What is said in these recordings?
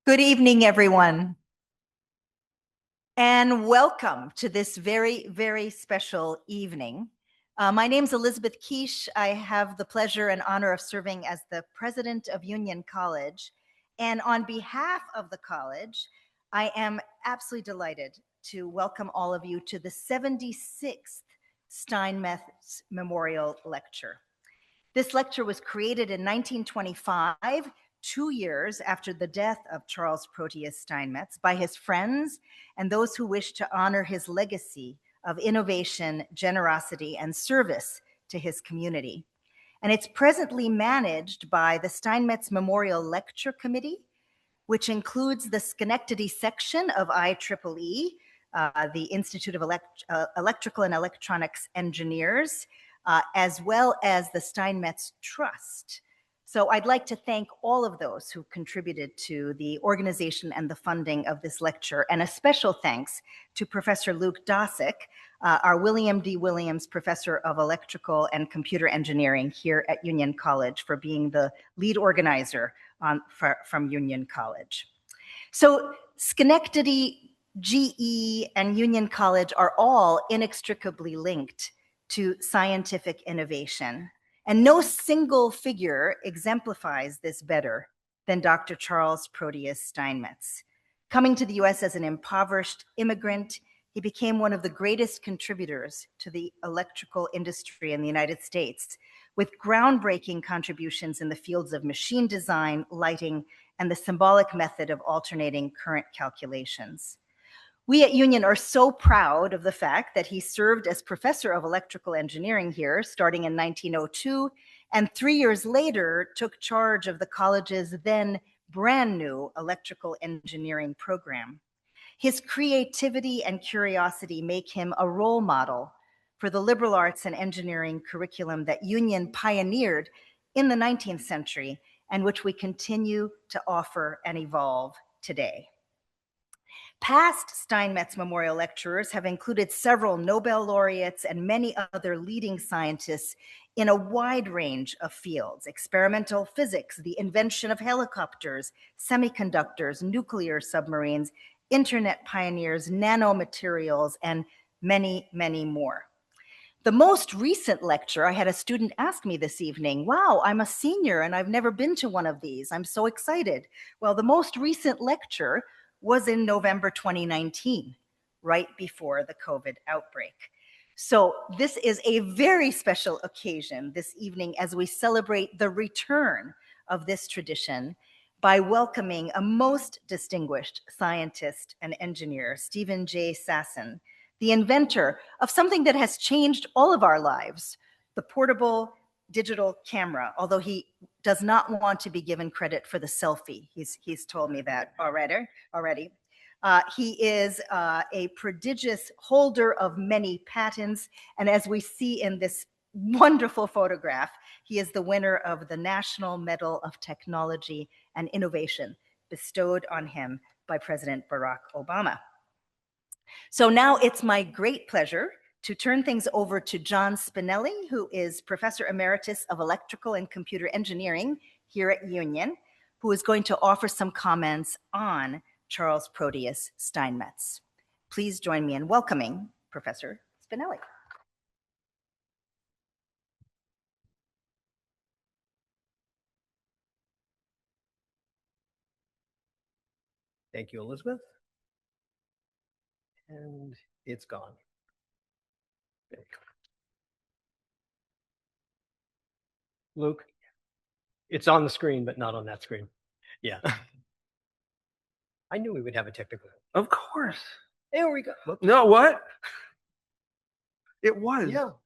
Good evening, everyone, and welcome to this very, very special evening. My name's Elizabeth Quiche. I have the pleasure and honor of serving as the president of Union College. And on behalf of the college, I am absolutely delighted to welcome all of you to the 76th Steinmetz Memorial Lecture. This lecture was created in 1925, 2 years after the death of Charles Proteus Steinmetz, by his friends and those who wished to honor his legacy of innovation, generosity, and service to his community. And it's presently managed by the Steinmetz Memorial Lecture Committee, which includes the Schenectady section of IEEE, the Institute of Electrical and Electronics Engineers, as well as the Steinmetz Trust. So I'd like to thank all of those who contributed to the organization and the funding of this lecture, and a special thanks to Professor Luke Dosick, our William D. Williams Professor of Electrical and Computer Engineering here at Union College, for being the lead organizer from Union College. So Schenectady, GE, and Union College are all inextricably linked to scientific innovation. And no single figure exemplifies this better than Dr. Charles Proteus Steinmetz. Coming to the US as an impoverished immigrant, he became one of the greatest contributors to the electrical industry in the United States, with groundbreaking contributions in the fields of machine design, lighting, and the symbolic method of alternating current calculations. We at Union are so proud of the fact that he served as professor of electrical engineering here starting in 1902, and 3 years later took charge of the college's then brand new electrical engineering program. His creativity and curiosity make him a role model for the liberal arts and engineering curriculum that Union pioneered in the 19th century, and which we continue to offer and evolve today. Past Steinmetz Memorial Lecturers have included several Nobel laureates and many other leading scientists in a wide range of fields: experimental physics, the invention of helicopters, semiconductors, nuclear submarines, internet pioneers, nanomaterials, and many, many more. The most recent lecture, I had a student ask me this evening, wow, I'm a senior and I've never been to one of these. I'm so excited. Well, the most recent lecture was in November 2019, right before the COVID outbreak. So this is a very special occasion this evening as we celebrate the return of this tradition by welcoming a most distinguished scientist and engineer, Stephen J. Sasson, the inventor of something that has changed all of our lives, the portable digital camera, although he does not want to be given credit for the selfie. He's told me that already. He is a prodigious holder of many patents, and as we see in this wonderful photograph, he is the winner of the National Medal of Technology and Innovation bestowed on him by President Barack Obama. So now it's my great pleasure to turn things over to John Spinelli, who is Professor Emeritus of Electrical and Computer Engineering here at Union, who is going to offer some comments on Charles Proteus Steinmetz. Please join me in welcoming Professor Spinelli. Thank you, Elizabeth. And it's gone. Luke, it's on the screen, but not on that screen. Yeah. I knew we would have a technical. Of course. There we go. Whoops. No, what? It was. Yeah. All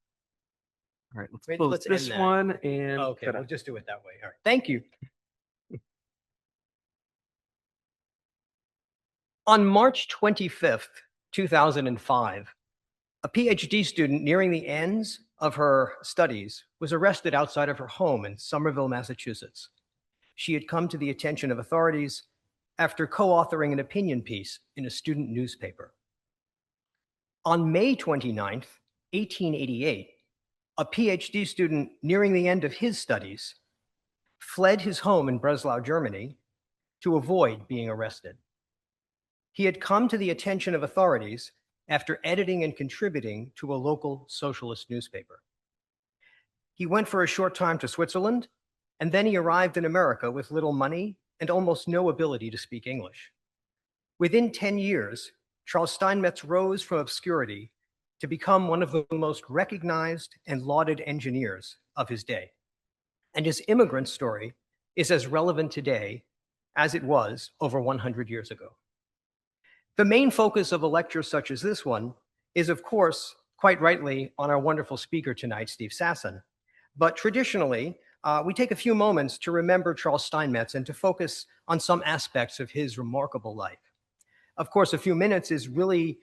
right, let's close this one and. Okay, we'll just do it that way. All right. Thank you. On March 25th, 2005, a PhD student nearing the ends of her studies was arrested outside of her home in Somerville, Massachusetts. She had come to the attention of authorities after co-authoring an opinion piece in a student newspaper. On May 29th, 1888, a PhD student nearing the end of his studies fled his home in Breslau, Germany, to avoid being arrested. He had come to the attention of authorities after editing and contributing to a local socialist newspaper. He went for a short time to Switzerland, and then he arrived in America with little money and almost no ability to speak English. Within 10 years, Charles Steinmetz rose from obscurity to become one of the most recognized and lauded engineers of his day. And his immigrant story is as relevant today as it was over 100 years ago. The main focus of a lecture such as this one is, of course, quite rightly, on our wonderful speaker tonight, Steve Sasson. But traditionally, we take a few moments to remember Charles Steinmetz and to focus on some aspects of his remarkable life. Of course, a few minutes is really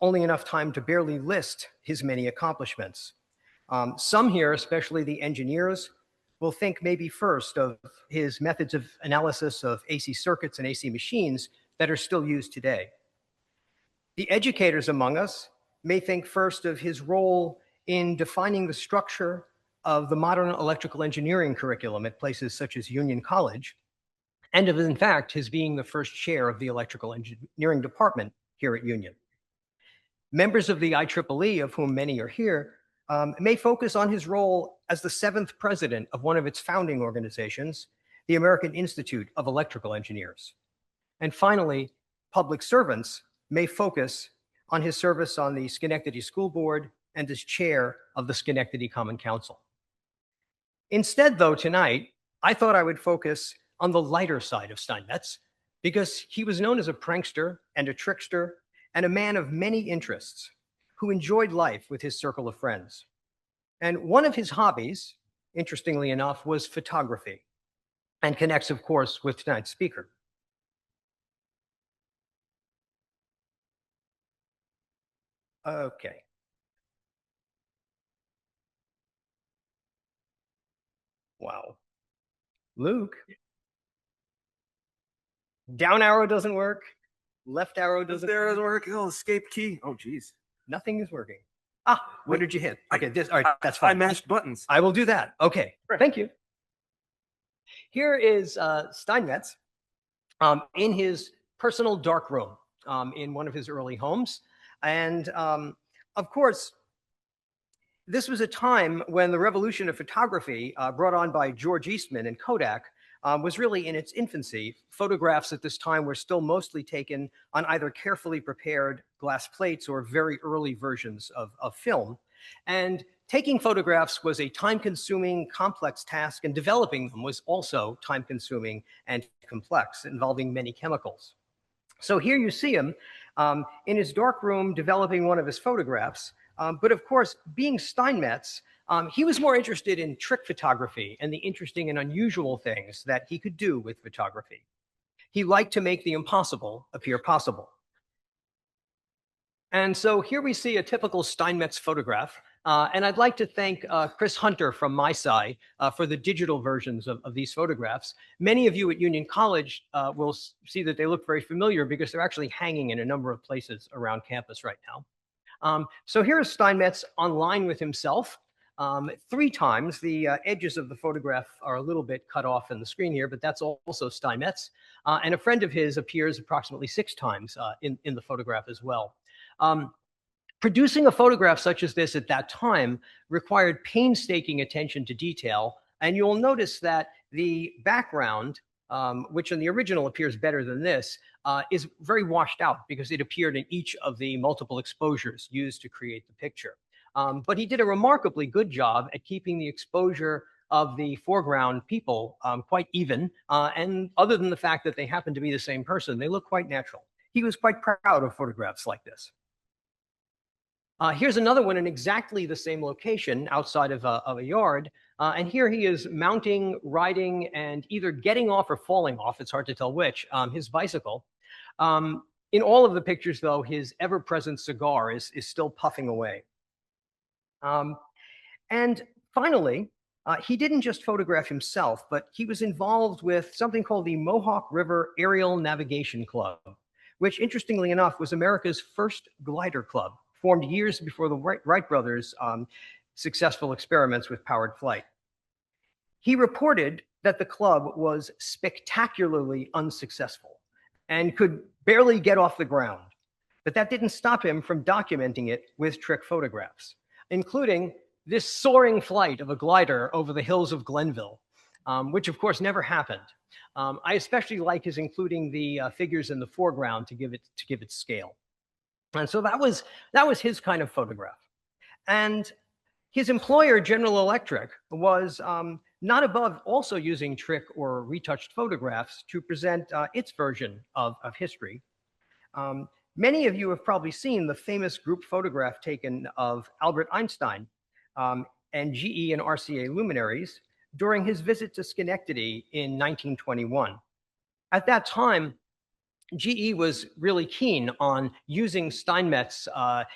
only enough time to barely list his many accomplishments. Some here, especially the engineers, will think maybe first of his methods of analysis of AC circuits and AC machines that are still used today. The educators among us may think first of his role in defining the structure of the modern electrical engineering curriculum at places such as Union College, and of, in fact, his being the first chair of the electrical engineering department here at Union. Members of the IEEE, of whom many are here, may focus on his role as the 7th president of one of its founding organizations, the American Institute of Electrical Engineers. And finally, public servants may focus on his service on the Schenectady School Board and as chair of the Schenectady Common Council. Instead, though, tonight, I thought I would focus on the lighter side of Steinmetz, because he was known as a prankster and a trickster and a man of many interests who enjoyed life with his circle of friends. And one of his hobbies, interestingly enough, was photography, and connects, of course, with tonight's speaker. Okay. Wow. Luke. Down arrow doesn't work. Left arrow doesn't work. Oh, escape key. Oh, geez. Nothing is working. Ah, what did you hit? Okay, all right, that's fine. I mashed buttons. I will do that. Okay, thank you. Here is Steinmetz in his personal dark room in one of his early homes. And of course, this was a time when the revolution of photography brought on by George Eastman and Kodak was really in its infancy. Photographs at this time were still mostly taken on either carefully prepared glass plates or very early versions of film. And taking photographs was a time-consuming, complex task, and developing them was also time-consuming and complex, involving many chemicals. So here you see him in his dark room developing one of his photographs. But of course, being Steinmetz, he was more interested in trick photography and the interesting and unusual things that he could do with photography. He liked to make the impossible appear possible. And so here we see a typical Steinmetz photograph. And I'd like to thank Chris Hunter from my side for the digital versions of these photographs. Many of you at Union College will see that they look very familiar because they're actually hanging in a number of places around campus right now. So here is Steinmetz online with himself. 3 times. The edges of the photograph are a little bit cut off in the screen here, but that's also Steinmetz. And a friend of his appears approximately 6 times in the photograph as well. Producing a photograph such as this at that time required painstaking attention to detail. And you'll notice that the background, which in the original appears better than this, is very washed out because it appeared in each of the multiple exposures used to create the picture. But he did a remarkably good job at keeping the exposure of the foreground people quite even. And other than the fact that they happen to be the same person, they look quite natural. He was quite proud of photographs like this. Here's another one in exactly the same location outside of a yard. And here he is mounting, riding, and either getting off or falling off, it's hard to tell which, his bicycle. In all of the pictures, though, his ever-present cigar is still puffing away. And finally, he didn't just photograph himself, but he was involved with something called the Mohawk River Aerial Navigation Club, which, interestingly enough, was America's first glider club, formed years before the Wright brothers' successful experiments with powered flight. He reported that the club was spectacularly unsuccessful and could barely get off the ground. But that didn't stop him from documenting it with trick photographs, including this soaring flight of a glider over the hills of Glenville, which of course never happened. I especially like his including the figures in the foreground to give it scale. And so that was his kind of photograph. And his employer, General Electric, was not above also using trick or retouched photographs to present its version of history. Many of you have probably seen the famous group photograph taken of Albert Einstein and GE and RCA luminaries during his visit to Schenectady in 1921. At that time, GE was really keen on using Steinmetz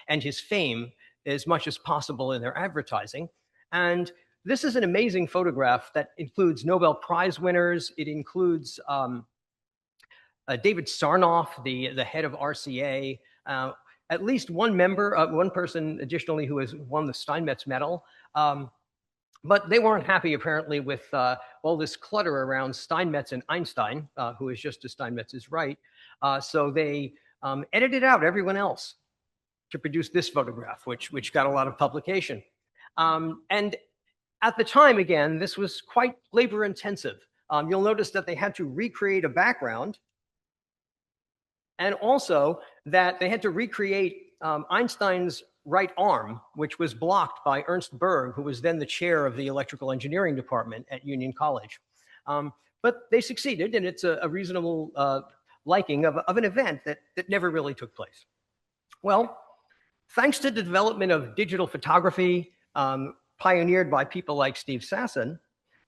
and his fame as much as possible in their advertising. And this is an amazing photograph that includes Nobel Prize winners. It includes David Sarnoff, the head of RCA, at least one member, one person additionally who has won the Steinmetz medal. But they weren't happy, apparently, with all this clutter around Steinmetz and Einstein, who is just as Steinmetz is right. So they edited out everyone else to produce this photograph, which got a lot of publication. And at the time, again, this was quite labor intensive. You'll notice that they had to recreate a background, and also that they had to recreate Einstein's right arm, which was blocked by Ernst Berg, who was then the chair of the electrical engineering department at Union College. But they succeeded, and it's a reasonable liking of an event that never really took place. Well, thanks to the development of digital photography, pioneered by people like Steve Sasson,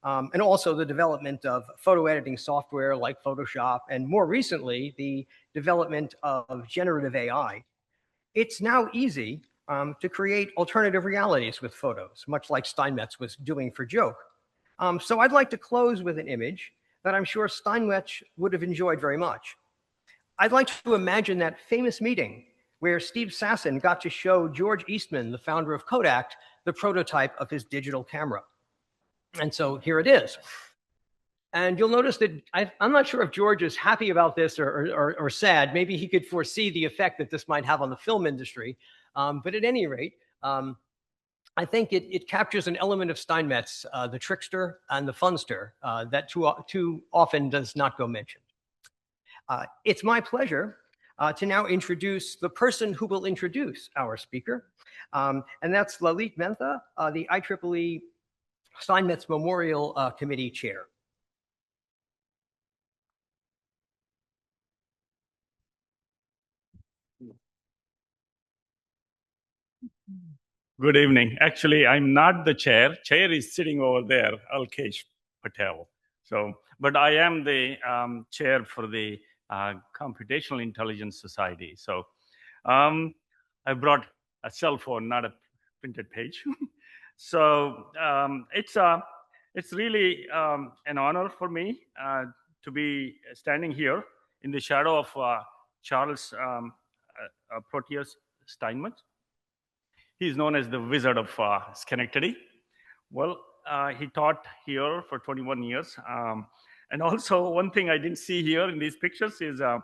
and also the development of photo editing software like Photoshop, and more recently, the development of generative AI, it's now easy to create alternative realities with photos, much like Steinmetz was doing for joke. So I'd like to close with an image that I'm sure Steinmetz would have enjoyed very much. I'd like to imagine that famous meeting where Steve Sasson got to show George Eastman, the founder of Kodak, the prototype of his digital camera. And so here it is. And you'll notice that I'm not sure if George is happy about this or sad. Maybe he could foresee the effect that this might have on the film industry. But at any rate, I think it captures an element of Steinmetz, the trickster and the funster, that too often does not go mentioned. It's my pleasure to now introduce the person who will introduce our speaker. And that's Lalit Mehta, the IEEE Steinmetz Memorial Committee Chair. Good evening. Actually, I'm not the chair. Chair is sitting over there, Alkesh Patel. But I am the chair for the Computational Intelligence Society. So I brought a cell phone, not a printed page. So it's really an honor for me to be standing here in the shadow of Charles Proteus Steinmetz. He's known as the Wizard of Schenectady. Well, he taught here for 21 years. And also, one thing I didn't see here in these pictures is of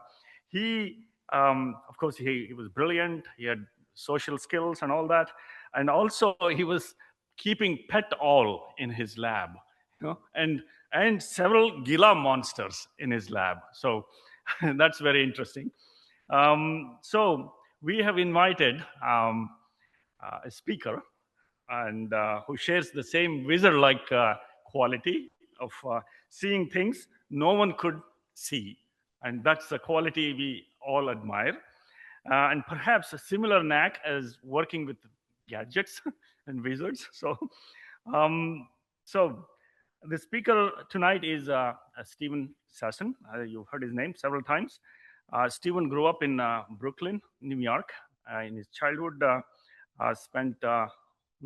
course, he was brilliant. He had social skills and all that. And also, he was keeping pet owl in his lab, and several Gila monsters in his lab. So that's very interesting. So we have invited a speaker and who shares the same wizard-like quality of seeing things no one could see. And that's the quality we all admire. And perhaps a similar knack as working with gadgets and wizards. So the speaker tonight is Stephen Sasson. You've heard his name several times. Stephen grew up in Brooklyn, New York. In his childhood, spent the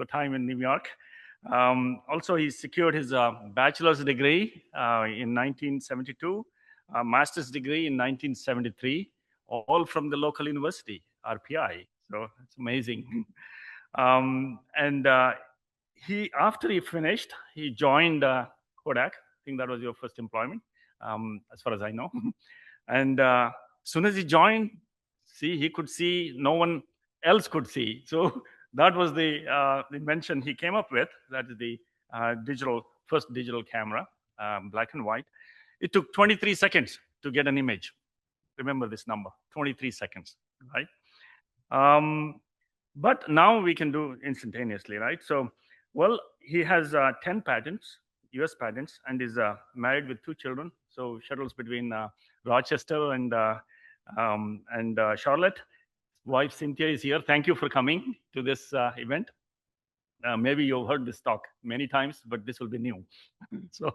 time in New York. Also, he secured his bachelor's degree in 1972, a master's degree in 1973, all from the local university, RPI. So it's amazing. After he finished, he joined Kodak think that was your first employment, as far as I know. And as soon as he joined, he could see no one else could see. So that was the invention he came up with. That is the first digital camera, black and white. It took 23 seconds to get an image. Remember this number, 23 seconds, right? But now we can do instantaneously, right? So, well, he has 10 patents, US patents, and is married with 2 children. So shuttles between Rochester and Charlotte. Wife Cynthia is here. Thank you for coming to this event. Maybe you've heard this talk many times, but this will be new. So,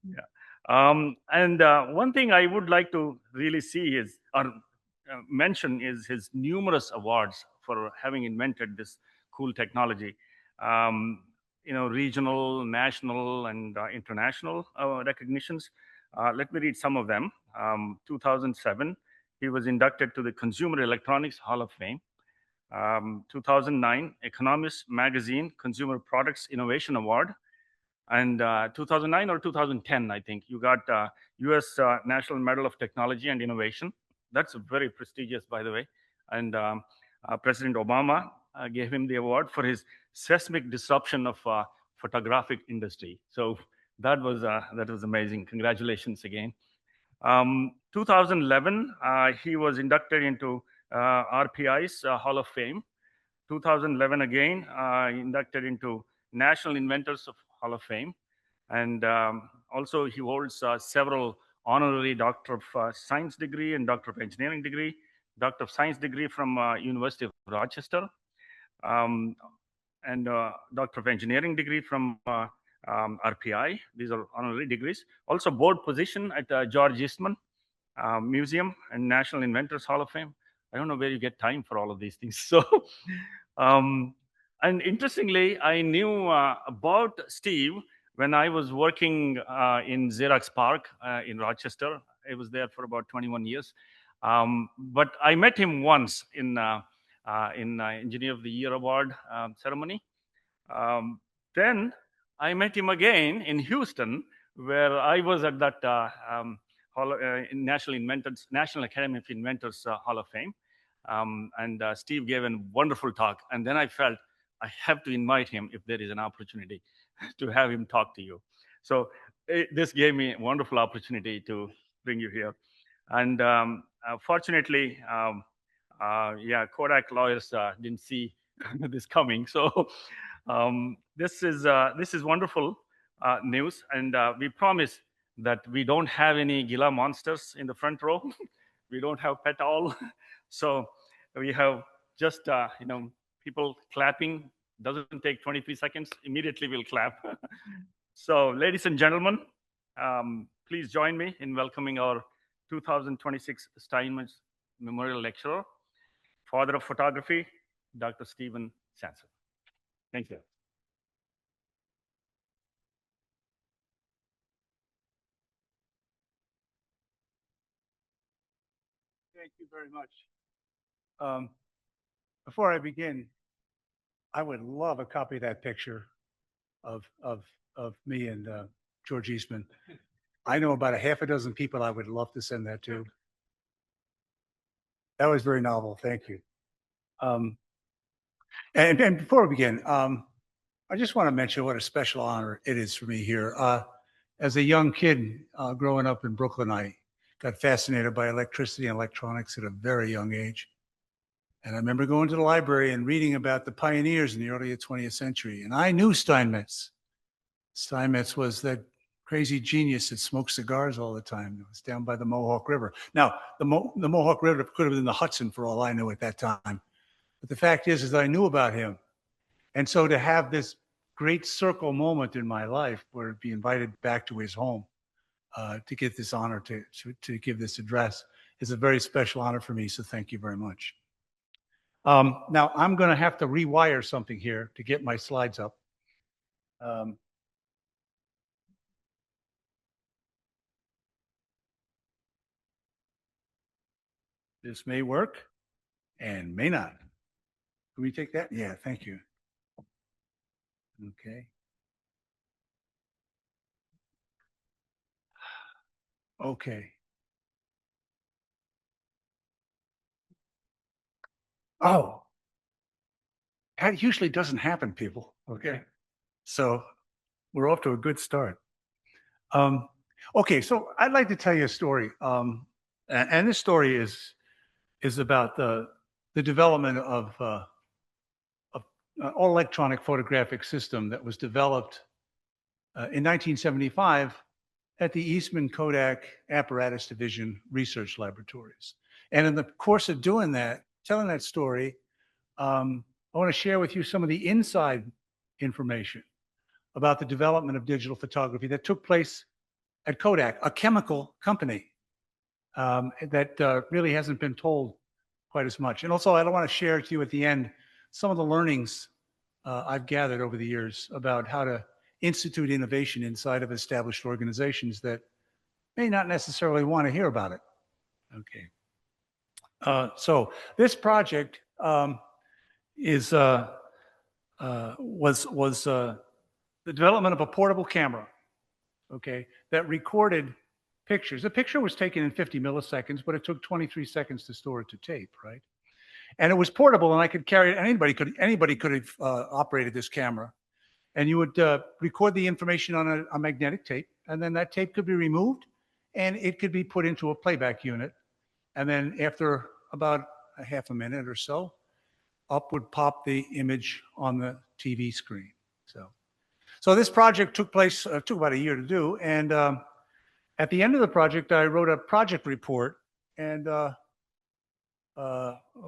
yeah. And one thing I would like to really see is, or mention, is his numerous awards for having invented this cool technology. Regional, national, and international recognitions. Let me read some of them. 2007, he was inducted to the Consumer Electronics Hall of Fame. 2009, Economist Magazine Consumer Products Innovation Award. And 2009 or 2010, I think, you got US National Medal of Technology and Innovation. That's very prestigious, by the way. And President Obama gave him the award for his seismic disruption of photographic industry. So that was amazing. Congratulations again. 2011, he was inducted into RPI's Hall of Fame. 2011 again, inducted into National Inventors of Hall of Fame. And also he holds several honorary Doctor of Science degree and Doctor of Engineering degree, Doctor of Science degree from University of Rochester, and Doctor of Engineering degree from RPI. These are honorary degrees. Also board position at George Eastman Museum and National Inventors Hall of Fame. I don't know where you get time for all of these things. So, and interestingly, I knew about Steve when I was working in Xerox PARC in Rochester. I was there for about 21 years. But I met him once in Engineer of the Year Award ceremony. Then I met him again in Houston, where I was at that National Academy of Inventors Hall of Fame. And Steve gave a wonderful talk. And then I felt I have to invite him if there is an opportunity to have him talk to you. So this gave me a wonderful opportunity to bring you here. And fortunately, Kodak lawyers didn't see this coming. So this is wonderful news. And we promise that we don't have any Gila monsters in the front row. We don't have pet owl. So we have just people clapping. Doesn't take 23 seconds. Immediately we'll clap. So ladies and gentlemen, please join me in welcoming our 2026 Steinmetz Memorial Lecturer, father of photography, Dr. Stephen Sasson. Thank you. Thank you very much. Before I begin, I would love a copy of that picture of me and George Eastman. I know about a half a dozen people I would love to send that to. That was very novel. Thank you. And before we begin, I just want to mention what a special honor it is for me here. As a young kid growing up in Brooklyn, I got fascinated by electricity and electronics at a very young age. And I remember going to the library and reading about the pioneers in the early 20th century. And I knew Steinmetz. Steinmetz was that crazy genius that smoked cigars all the time. It was down by the Mohawk River. Now, the Mohawk River could have been the Hudson for all I knew at that time. But the fact is I knew about him. And so to have this great circle moment in my life where to be invited back to his home to get this honor to give this address is a very special honor for me. So thank you very much. Now I'm going to have to rewire something here to get my slides up. This may work and may not. Can we take that? Yeah, thank you. Okay. Okay. Oh, that usually doesn't happen, people. Okay. So we're off to a good start. Okay, so I'd like to tell you a story. And this story is about the development of all electronic photographic system that was developed in 1975 at the Eastman Kodak Apparatus Division Research Laboratories. And in the course of doing that, telling that story, I want to share with you some of the inside information about the development of digital photography that took place at Kodak, a chemical company that really hasn't been told quite as much. And also, I want to share with you at the end some of the learnings I've gathered over the years about how to institute innovation inside of established organizations that may not necessarily want to hear about it. Okay. So this project was the development of a portable camera, okay, that recorded pictures. The picture was taken in 50 milliseconds, but it took 23 seconds to store it to tape, right? And it was portable, and I could carry it. Anybody could have operated this camera. And you would record the information on a magnetic tape, and then that tape could be removed, and it could be put into a playback unit. And then after about a half a minute or so, up would pop the image on the TV screen. So this project took about a year to do. And at the end of the project, I wrote a project report, and a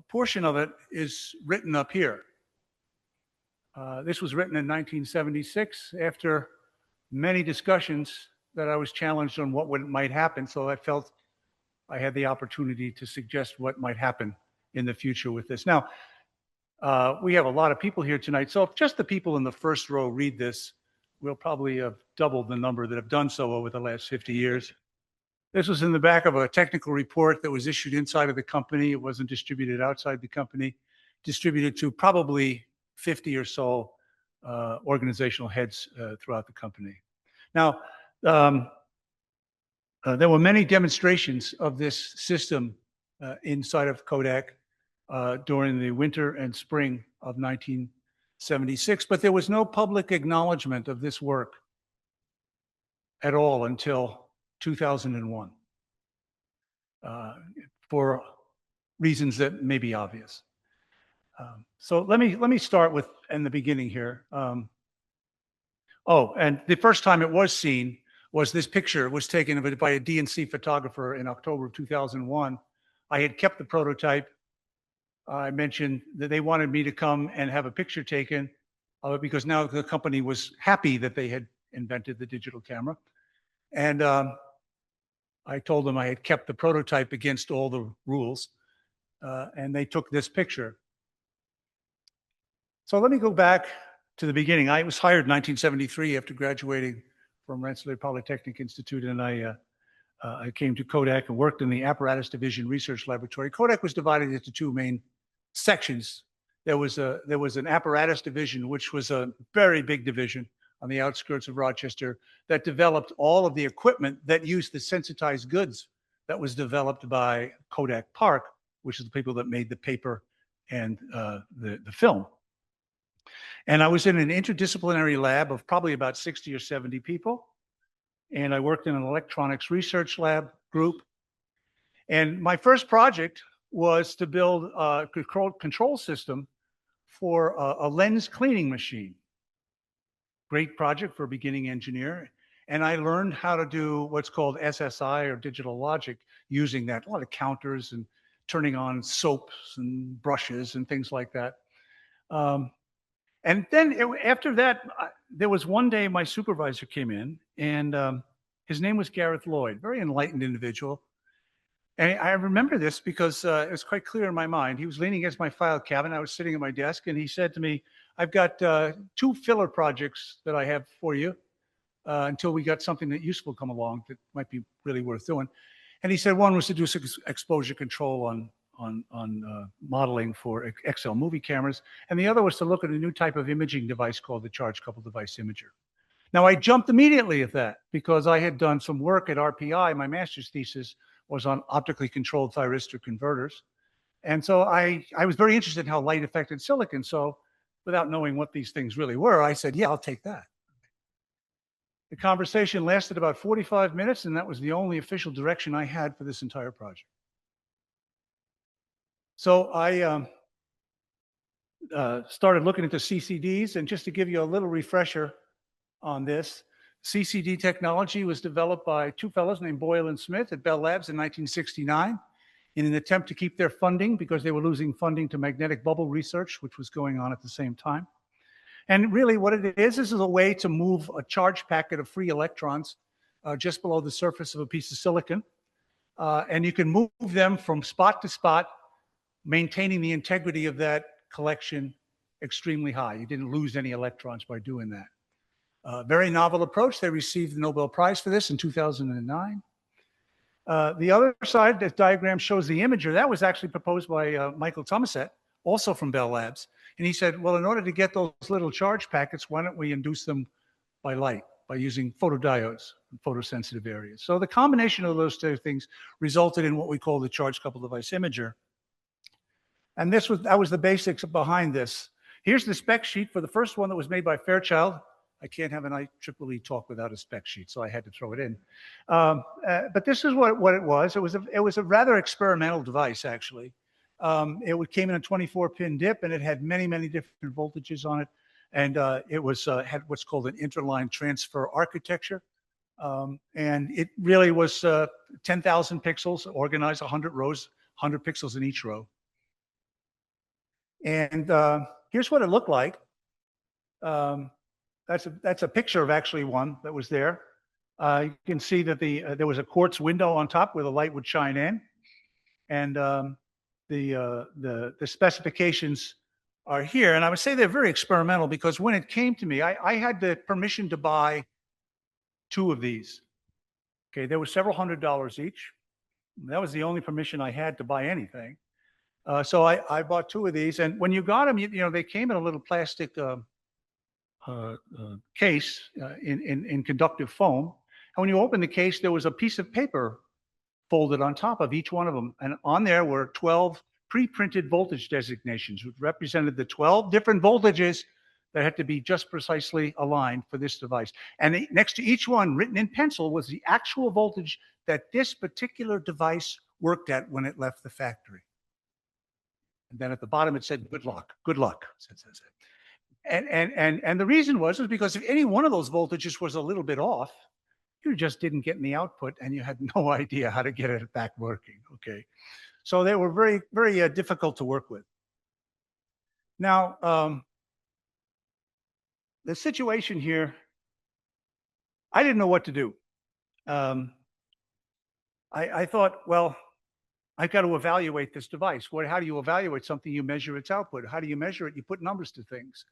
portion of it is written up here. This was written in 1976 after many discussions that I was challenged on what might happen. So I felt I had the opportunity to suggest what might happen in the future with this. Now, we have a lot of people here tonight. So if just the people in the first row read this, we'll probably have doubled the number that have done so over the last 50 years. This was in the back of a technical report that was issued inside of the company. It wasn't distributed outside the company, distributed to probably 50 or so organizational heads throughout the company. Now, there were many demonstrations of this system inside of Kodak during the winter and spring of 1976, but there was no public acknowledgement of this work at all until 2001 for reasons that may be obvious. So let me start with in the beginning here. And the first time it was seen was this picture was taken of it by a DNC photographer in October of 2001. I had kept the prototype. I mentioned that they wanted me to come and have a picture taken because now the company was happy that they had invented the digital camera. And I told them I had kept the prototype against all the rules, and they took this picture. So let me go back to the beginning. I was hired in 1973 after graduating from Rensselaer Polytechnic Institute, and I came to Kodak and worked in the Apparatus Division Research Laboratory. Kodak was divided into two main sections. There was an Apparatus Division, which was a very big division on the outskirts of Rochester that developed all of the equipment that used the sensitized goods that was developed by Kodak Park, which is the people that made the paper and the film. And I was in an interdisciplinary lab of probably about 60 or 70 people. And I worked in an electronics research lab group. And my first project was to build a control system for a lens cleaning machine. Great project for a beginning engineer. And I learned how to do what's called SSI or digital logic using that, a lot of counters and turning on soaps and brushes and things like that. And then after that, there was one day my supervisor came in, and his name was Gareth Lloyd, very enlightened individual. And I remember this because it was quite clear in my mind. He was leaning against my file cabinet. I was sitting at my desk, and he said to me, I've got 2 filler projects that I have for you until we got something that useful come along that might be really worth doing. And he said one was to do exposure control on modeling for XL movie cameras. And the other was to look at a new type of imaging device called the charge coupled device imager. Now, I jumped immediately at that because I had done some work at RPI. My master's thesis was on optically controlled thyristor converters. And so I was very interested in how light affected silicon. So without knowing what these things really were, I said, yeah, I'll take that. The conversation lasted about 45 minutes, and that was the only official direction I had for this entire project. So I started looking into CCDs, and just to give you a little refresher on this, CCD technology was developed by two fellows named Boyle and Smith at Bell Labs in 1969 in an attempt to keep their funding because they were losing funding to magnetic bubble research, which was going on at the same time. And really what it is a way to move a charge packet of free electrons just below the surface of a piece of silicon. And you can move them from spot to spot, maintaining the integrity of that collection extremely high. You didn't lose any electrons by doing that. Very novel approach. They received the Nobel Prize for this in 2009. The other side, this diagram shows the imager. That was actually proposed by Michael Thomaset, also from Bell Labs. And he said, well, in order to get those little charge packets, why don't we induce them by light, by using photodiodes in photosensitive areas? So the combination of those two things resulted in what we call the charge coupled device imager. And that was the basics behind this. Here's the spec sheet for the first one that was made by Fairchild. I can't have an IEEE talk without a spec sheet, so I had to throw it in. But this is what it was. It was a rather experimental device, actually. It came in a 24-pin dip, and it had many, many different voltages on it. And it had what's called an interline transfer architecture. And it really was 10,000 pixels, organized 100 rows, 100 pixels in each row. And here's what it looked like. That's a picture of actually one that was there. You can see that there was a quartz window on top where the light would shine in. And the specifications are here. And I would say they're very experimental because when it came to me, I had the permission to buy 2 of these. Okay, they were several $100s each. That was the only permission I had to buy anything. So I bought 2 of these. And when you got them, you know, they came in a little plastic case in conductive foam. And when you open the case, there was a piece of paper folded on top of each one of them. And on there were 12 pre-printed voltage designations, which represented the 12 different voltages that had to be just precisely aligned for this device. And next to each one, written in pencil, was the actual voltage that this particular device worked at when it left the factory. And then at the bottom, it said, good luck, good luck. And the reason was because if any one of those voltages was a little bit off, you just didn't get any output and you had no idea how to get it back working, okay? So they were very, very difficult to work with. Now, the situation here, I didn't know what to do. I thought, well, I've got to evaluate this device. How do you evaluate something? You measure its output. How do you measure it? You put numbers to things.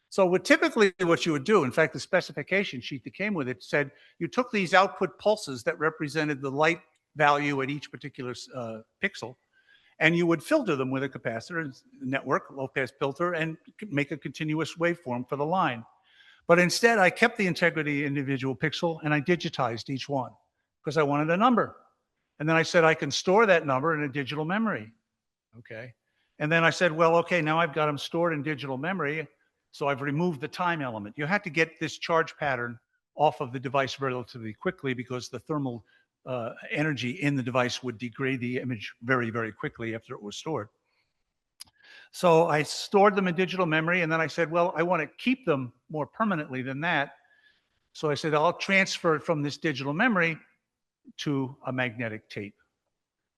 So typically what you would do, in fact, the specification sheet that came with it said you took these output pulses that represented the light value at each particular pixel, and you would filter them with a capacitor network, low-pass filter, and make a continuous waveform for the line. But instead, I kept the integrity of the individual pixel, and I digitized each one because I wanted a number. And then I said I can store that number in a digital memory, okay? And then I said, well, okay, now I've got them stored in digital memory, so I've removed the time element. You had to get this charge pattern off of the device relatively quickly because the thermal energy in the device would degrade the image very, very quickly after it was stored. So I stored them in digital memory, and then I said, well, I want to keep them more permanently than that. So I said, I'll transfer it from this digital memory to a magnetic tape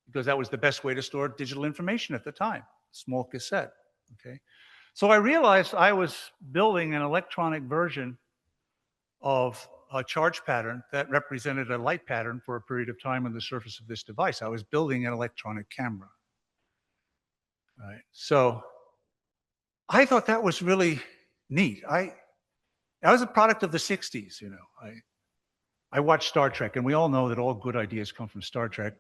because that was the best way to store digital information at the time, small cassette, okay? So I realized I was building an electronic version of a charge pattern that represented a light pattern for a period of time on the surface of this device. I was building an electronic camera. All right. So I thought that was really neat. I was a product of the 60s, you know. I watched Star Trek, and we all know that all good ideas come from Star Trek.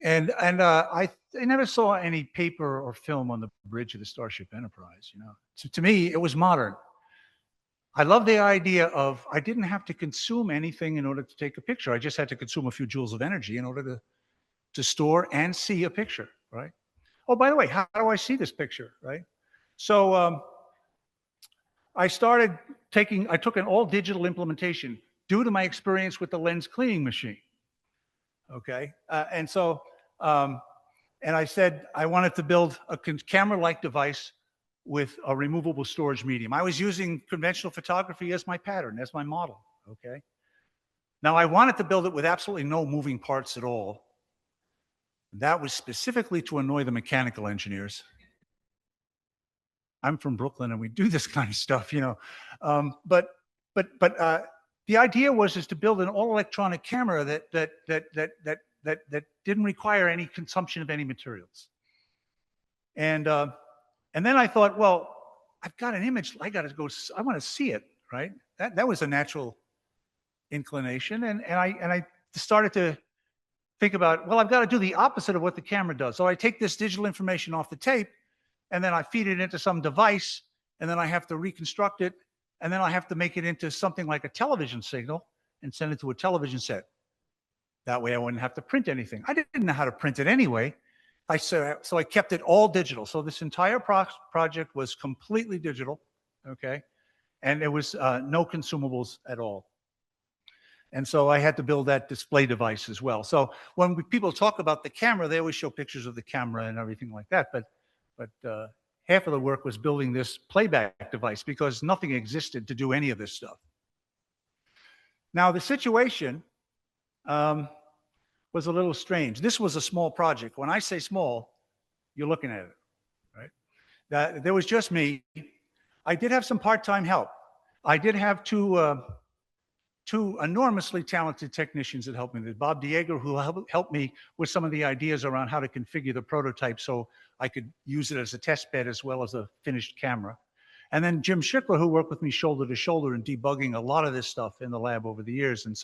And I never saw any paper or film on the bridge of the Starship Enterprise, you know. So to me, it was modern. I love the idea of I didn't have to consume anything in order to take a picture. I just had to consume a few joules of energy in order to store and see a picture, right? Oh, by the way, how do I see this picture, right? So I took an all digital implementation due to my experience with the lens cleaning machine. Okay. And I said I wanted to build a camera-like device with a removable storage medium. I was using conventional photography as my pattern, as my model. Okay. Now I wanted to build it with absolutely no moving parts at all. That was specifically to annoy the mechanical engineers. I'm from Brooklyn and we do this kind of stuff, you know. But the idea was to build an all electronic camera that didn't require any consumption of any materials. And then I thought, well, I've got an image. I want to see it, right? That was a natural inclination. And I started to think about, well, I've got to do the opposite of what the camera does. So I take this digital information off the tape, and then I feed it into some device, and then I have to reconstruct it, and then I have to make it into something like a television signal and send it to a television set. That way I wouldn't have to print anything. I didn't know how to print it anyway. So I kept it all digital. So this entire project was completely digital, okay? And there was no consumables at all. And so I had to build that display device as well. So when people talk about the camera, they always show pictures of the camera and everything like that. But half of the work was building this playback device because nothing existed to do any of this stuff. Now the situation was a little strange. This was a small project. When I say small, you're looking at it, right? There was just me. I did have some part-time help. I did have two enormously talented technicians that helped me. There's Bob Diego, who helped me with some of the ideas around how to configure the prototype so I could use it as a test bed as well as a finished camera. And then Jim Schickler, who worked with me shoulder to shoulder in debugging a lot of this stuff in the lab over the years. And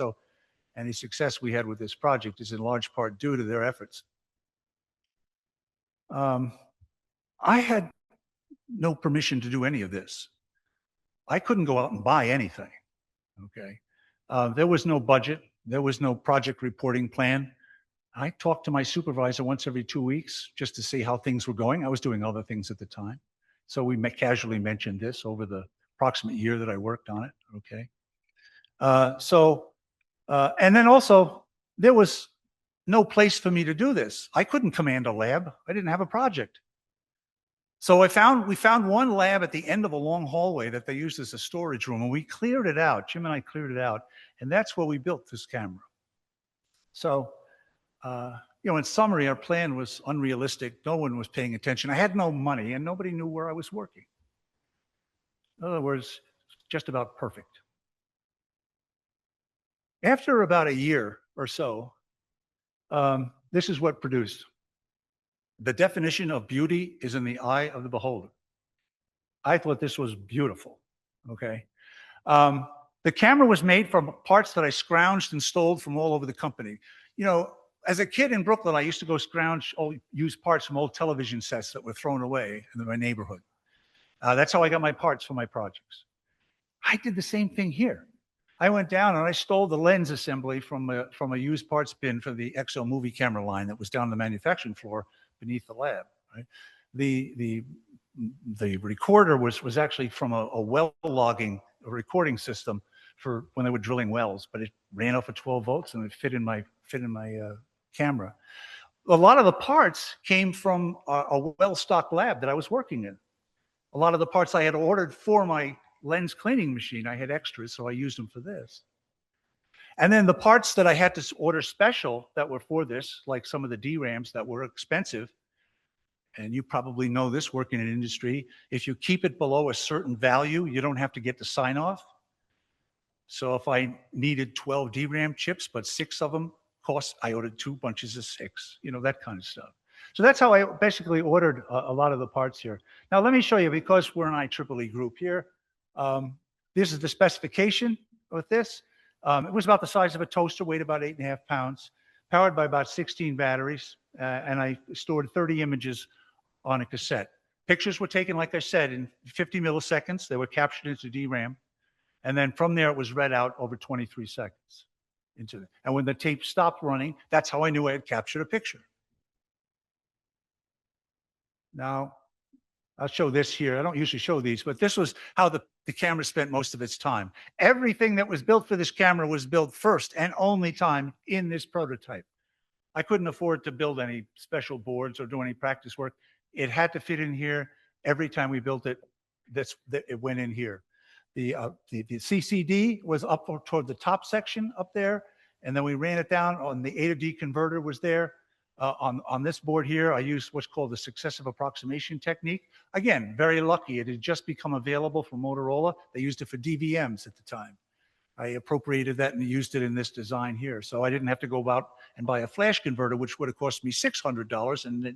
the success we had with this project is in large part due to their efforts. I had no permission to do any of this. I couldn't go out and buy anything, okay? There was no budget. There was no project reporting plan. I talked to my supervisor once every 2 weeks just to see how things were going. I was doing other things at the time. So we casually mentioned this over the approximate year that I worked on it, okay? And then also, there was no place for me to do this. I couldn't command a lab. I didn't have a project. So we found one lab at the end of a long hallway that they used as a storage room, and we cleared it out. Jim and I cleared it out, and that's where we built this camera. So, in summary, our plan was unrealistic. No one was paying attention. I had no money, and nobody knew where I was working. In other words, just about perfect. After about a year or so, this is what produced. The definition of beauty is in the eye of the beholder. I thought this was beautiful, okay? The camera was made from parts that I scrounged and stole from all over the company. You know, as a kid in Brooklyn, I used to go scrounge used parts from old television sets that were thrown away in my neighborhood. That's how I got my parts for my projects. I did the same thing here. I went down and I stole the lens assembly from a used parts bin for the XO movie camera line that was down on the manufacturing floor beneath the lab. Right? The recorder was actually from a well logging recording system for when they were drilling wells, but it ran off of 12 volts and it fit in my camera. A lot of the parts came from a well-stocked lab that I was working in. A lot of the parts I had ordered for my lens cleaning machine, I had extras, so I used them for this. And then the parts that I had to order special that were for this, like some of the DRAMs that were expensive, and you probably know this working in industry, if you keep it below a certain value, you don't have to get the sign off. So if I needed 12 DRAM chips, but 6 of them cost, I ordered 2 bunches of 6, that kind of stuff. So that's how I basically ordered a lot of the parts here. Now let me show you, because we're an IEEE group here, this is the specification with this. It was about the size of a toaster, weighed about 8.5 pounds, powered by about 16 batteries, and I stored 30 images on a cassette. Pictures were taken, like I said, in 50 milliseconds. They were captured into DRAM. And then from there, it was read out over 23 seconds into it. And when the tape stopped running, that's how I knew I had captured a picture. Now, I'll show this here. I don't usually show these, but this was how the camera spent most of its time. Everything that was built for this camera was built first and only time in this prototype. I couldn't afford to build any special boards or do any practice work. It had to fit in here. Every time we built it, it went in here. The CCD was up toward the top section up there, and then we ran it down on the A to D converter was there. On this board here, I used what's called the successive approximation technique. Again, very lucky. It had just become available from Motorola. They used it for DVMs at the time. I appropriated that and used it in this design here. So I didn't have to go out and buy a flash converter, which would have cost me $600, and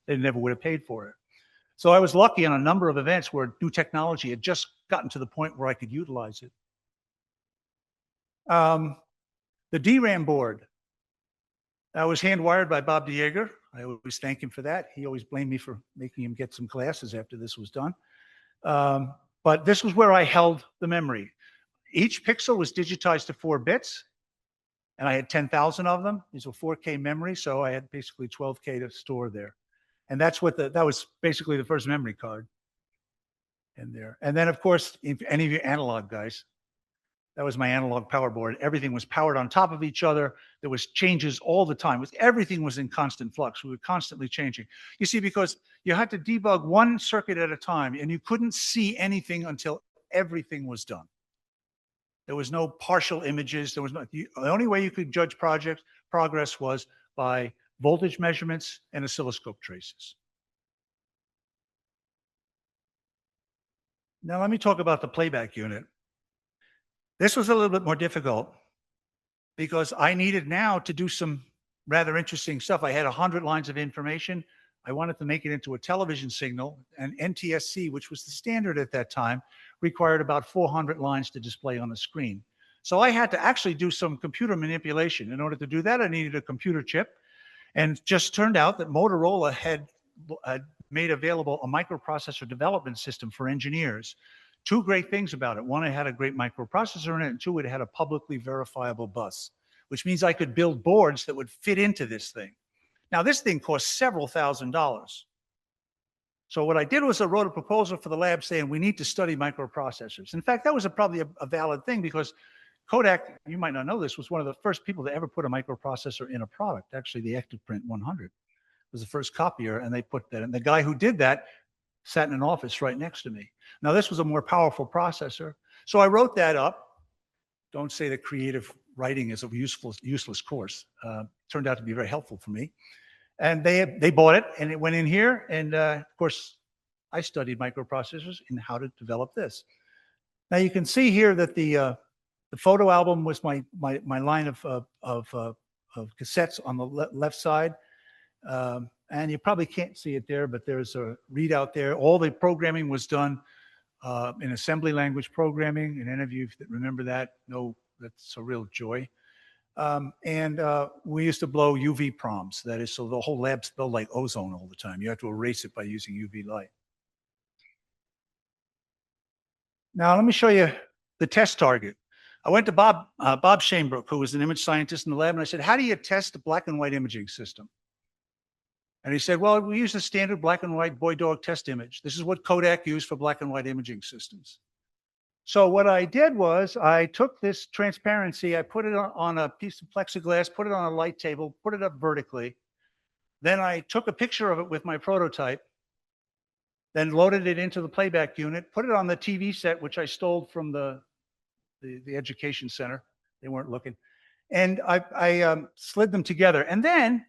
they never would have paid for it. So I was lucky on a number of events where new technology had just gotten to the point where I could utilize it. The DRAM board. That was hand-wired by Bob DeJager. I always thank him for that. He always blamed me for making him get some classes after this was done. But this was where I held the memory. Each pixel was digitized to 4 bits, and I had 10,000 of them. These were 4K memory, so I had basically 12K to store there. And that's what that was basically the first memory card in there. And then, of course, if any of you analog guys, that was my analog power board. Everything was powered on top of each other. There was changes all the time. Everything was in constant flux. We were constantly changing. You see, because you had to debug one circuit at a time, and you couldn't see anything until everything was done. There was no partial images. There was no, the only way you could judge progress was by voltage measurements and oscilloscope traces. Now let me talk about the playback unit. This was a little bit more difficult because I needed now to do some rather interesting stuff. I had 100 lines of information. I wanted to make it into a television signal, and NTSC, which was the standard at that time, required about 400 lines to display on the screen. So I had to actually do some computer manipulation. In order to do that, I needed a computer chip. And it just turned out that Motorola had made available a microprocessor development system for engineers. Two great things about it. One, it had a great microprocessor in it, and two, it had a publicly verifiable bus, which means I could build boards that would fit into this thing. Now, this thing cost several $1,000s. So what I did was I wrote a proposal for the lab saying we need to study microprocessors. In fact, that was probably a valid thing because Kodak, you might not know this, was one of the first people to ever put a microprocessor in a product. Actually, the ActivePrint 100 was the first copier, and they put that in. The guy who did that sat in an office right next to me. Now, this was a more powerful processor. So I wrote that up. Don't say that creative writing is a useless course. Turned out to be very helpful for me. And they bought it, and it went in here. And of course, I studied microprocessors and how to develop this. Now you can see here that the photo album was my line of cassettes on the left side. And you probably can't see it there, but there's a readout there. All the programming was done in assembly language programming. And any of you that remember that know that's a real joy. And we used to blow UV proms. That is, so the whole lab smelled like ozone all the time. You have to erase it by using UV light. Now, let me show you the test target. I went to Bob Shanebrook, who was an image scientist in the lab, and I said, how do you test a black and white imaging system? And he said, well, we use a standard black and white boy-dog test image. This is what Kodak used for black and white imaging systems. So what I did was I took this transparency, I put it on a piece of plexiglass, put it on a light table, put it up vertically. Then I took a picture of it with my prototype, then loaded it into the playback unit, put it on the TV set, which I stole from the education center. They weren't looking. And I slid them together. And then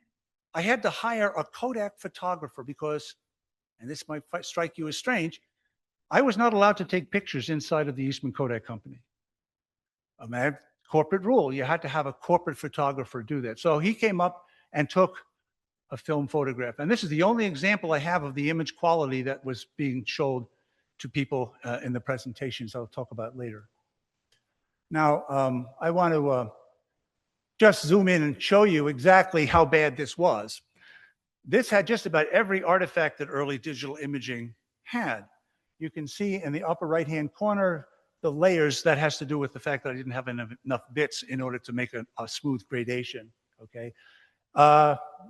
I had to hire a Kodak photographer because, and this might strike you as strange, I was not allowed to take pictures inside of the Eastman Kodak Company. I had corporate rule. You had to have a corporate photographer do that. So he came up and took a film photograph. And this is the only example I have of the image quality that was being showed to people in the presentations I'll talk about later. Now, I want to just zoom in and show you exactly how bad this was. This had just about every artifact that early digital imaging had. You can see in the upper right-hand corner the layers, that has to do with the fact that I didn't have enough bits in order to make a smooth gradation, okay?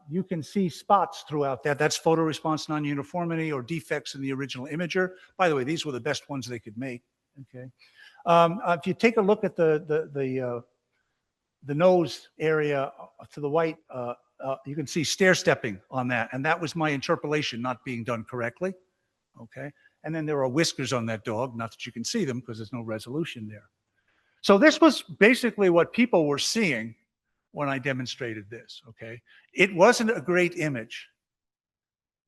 You can see spots throughout that. That's photo response non-uniformity or defects in the original imager. By the way, these were the best ones they could make, okay? If you take a look at the nose area to the right, you can see stair stepping on that, and that was my interpolation not being done correctly, okay? And then there are whiskers on that dog, not that you can see them because there's no resolution there. So this was basically what people were seeing when I demonstrated this, okay? It wasn't a great image,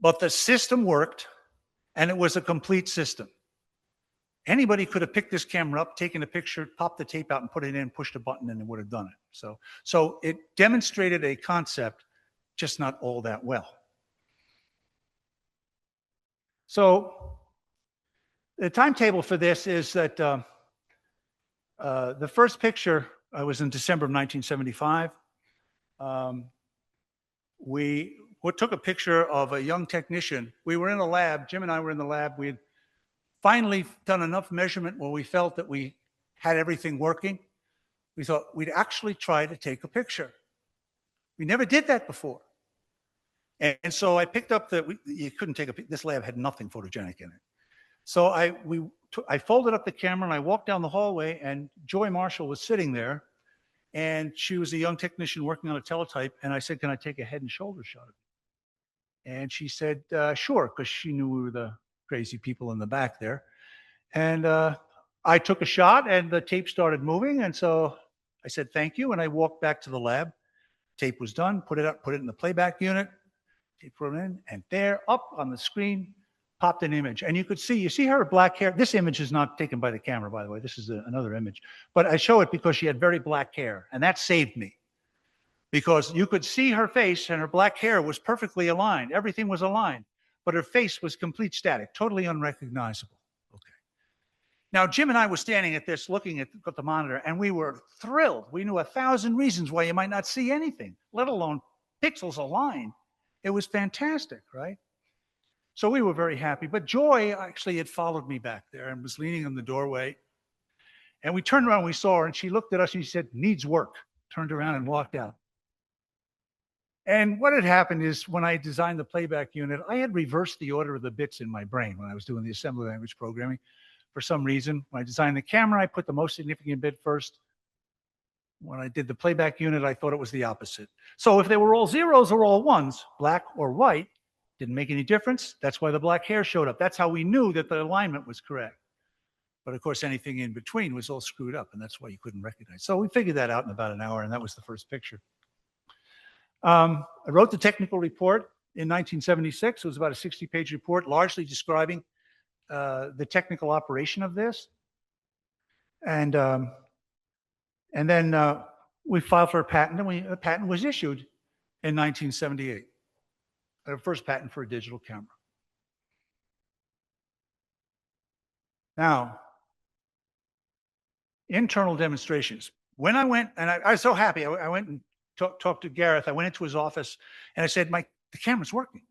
but the system worked, and it was a complete system. Anybody could have picked this camera up, taken a picture, popped the tape out and put it in, pushed a button, and it would have done it. So it demonstrated a concept, just not all that well. So the timetable for this is that the first picture was in December of 1975. We took a picture of a young technician. We were in the lab, Jim and I were in the lab. We had finally done enough measurement where we felt that we had everything working. We thought we'd actually try to take a picture. We never did that before. And so I picked up you couldn't take this lab had nothing photogenic in it. So I folded up the camera and I walked down the hallway, and Joy Marshall was sitting there, and she was a young technician working on a teletype. And I said, "Can I take a head and shoulder shot of it?" And she said, "Sure," because she knew we were the crazy people in the back there. And I took a shot, and the tape started moving. And so I said, "Thank you." And I walked back to the lab. Tape was done, put it in the playback unit, tape put it in, and there, up on the screen, popped an image. And you see her black hair. This image is not taken by the camera, by the way. This is another image. But I show it because she had very black hair, and that saved me. Because you could see her face, and her black hair was perfectly aligned. Everything was aligned. But her face was complete static, totally unrecognizable. Okay. Now, Jim and I were standing at this, looking at the monitor, and we were thrilled. We knew 1,000 reasons why you might not see anything, let alone pixels aligned. It was fantastic, right? So we were very happy. But Joy actually had followed me back there and was leaning in the doorway. And we turned around, we saw her, and she looked at us and she said, "Needs work." Turned around and walked out. And what had happened is, when I designed the playback unit, I had reversed the order of the bits in my brain when I was doing the assembly language programming. For some reason, when I designed the camera, I put the most significant bit first. When I did the playback unit, I thought it was the opposite. So if they were all zeros or all ones, black or white, didn't make any difference. That's why the black hair showed up. That's how we knew that the alignment was correct. But of course, anything in between was all screwed up, and that's why you couldn't recognize. So we figured that out in about an hour, and that was the first picture. I wrote the technical report in 1976. It was about a 60-page report, largely describing the technical operation of this. And then we filed for a patent, and a patent was issued in 1978. Our first patent for a digital camera. Now, internal demonstrations. When I went, and I was so happy, I went and talked to Gareth. I went into his office, and I said, the camera's working.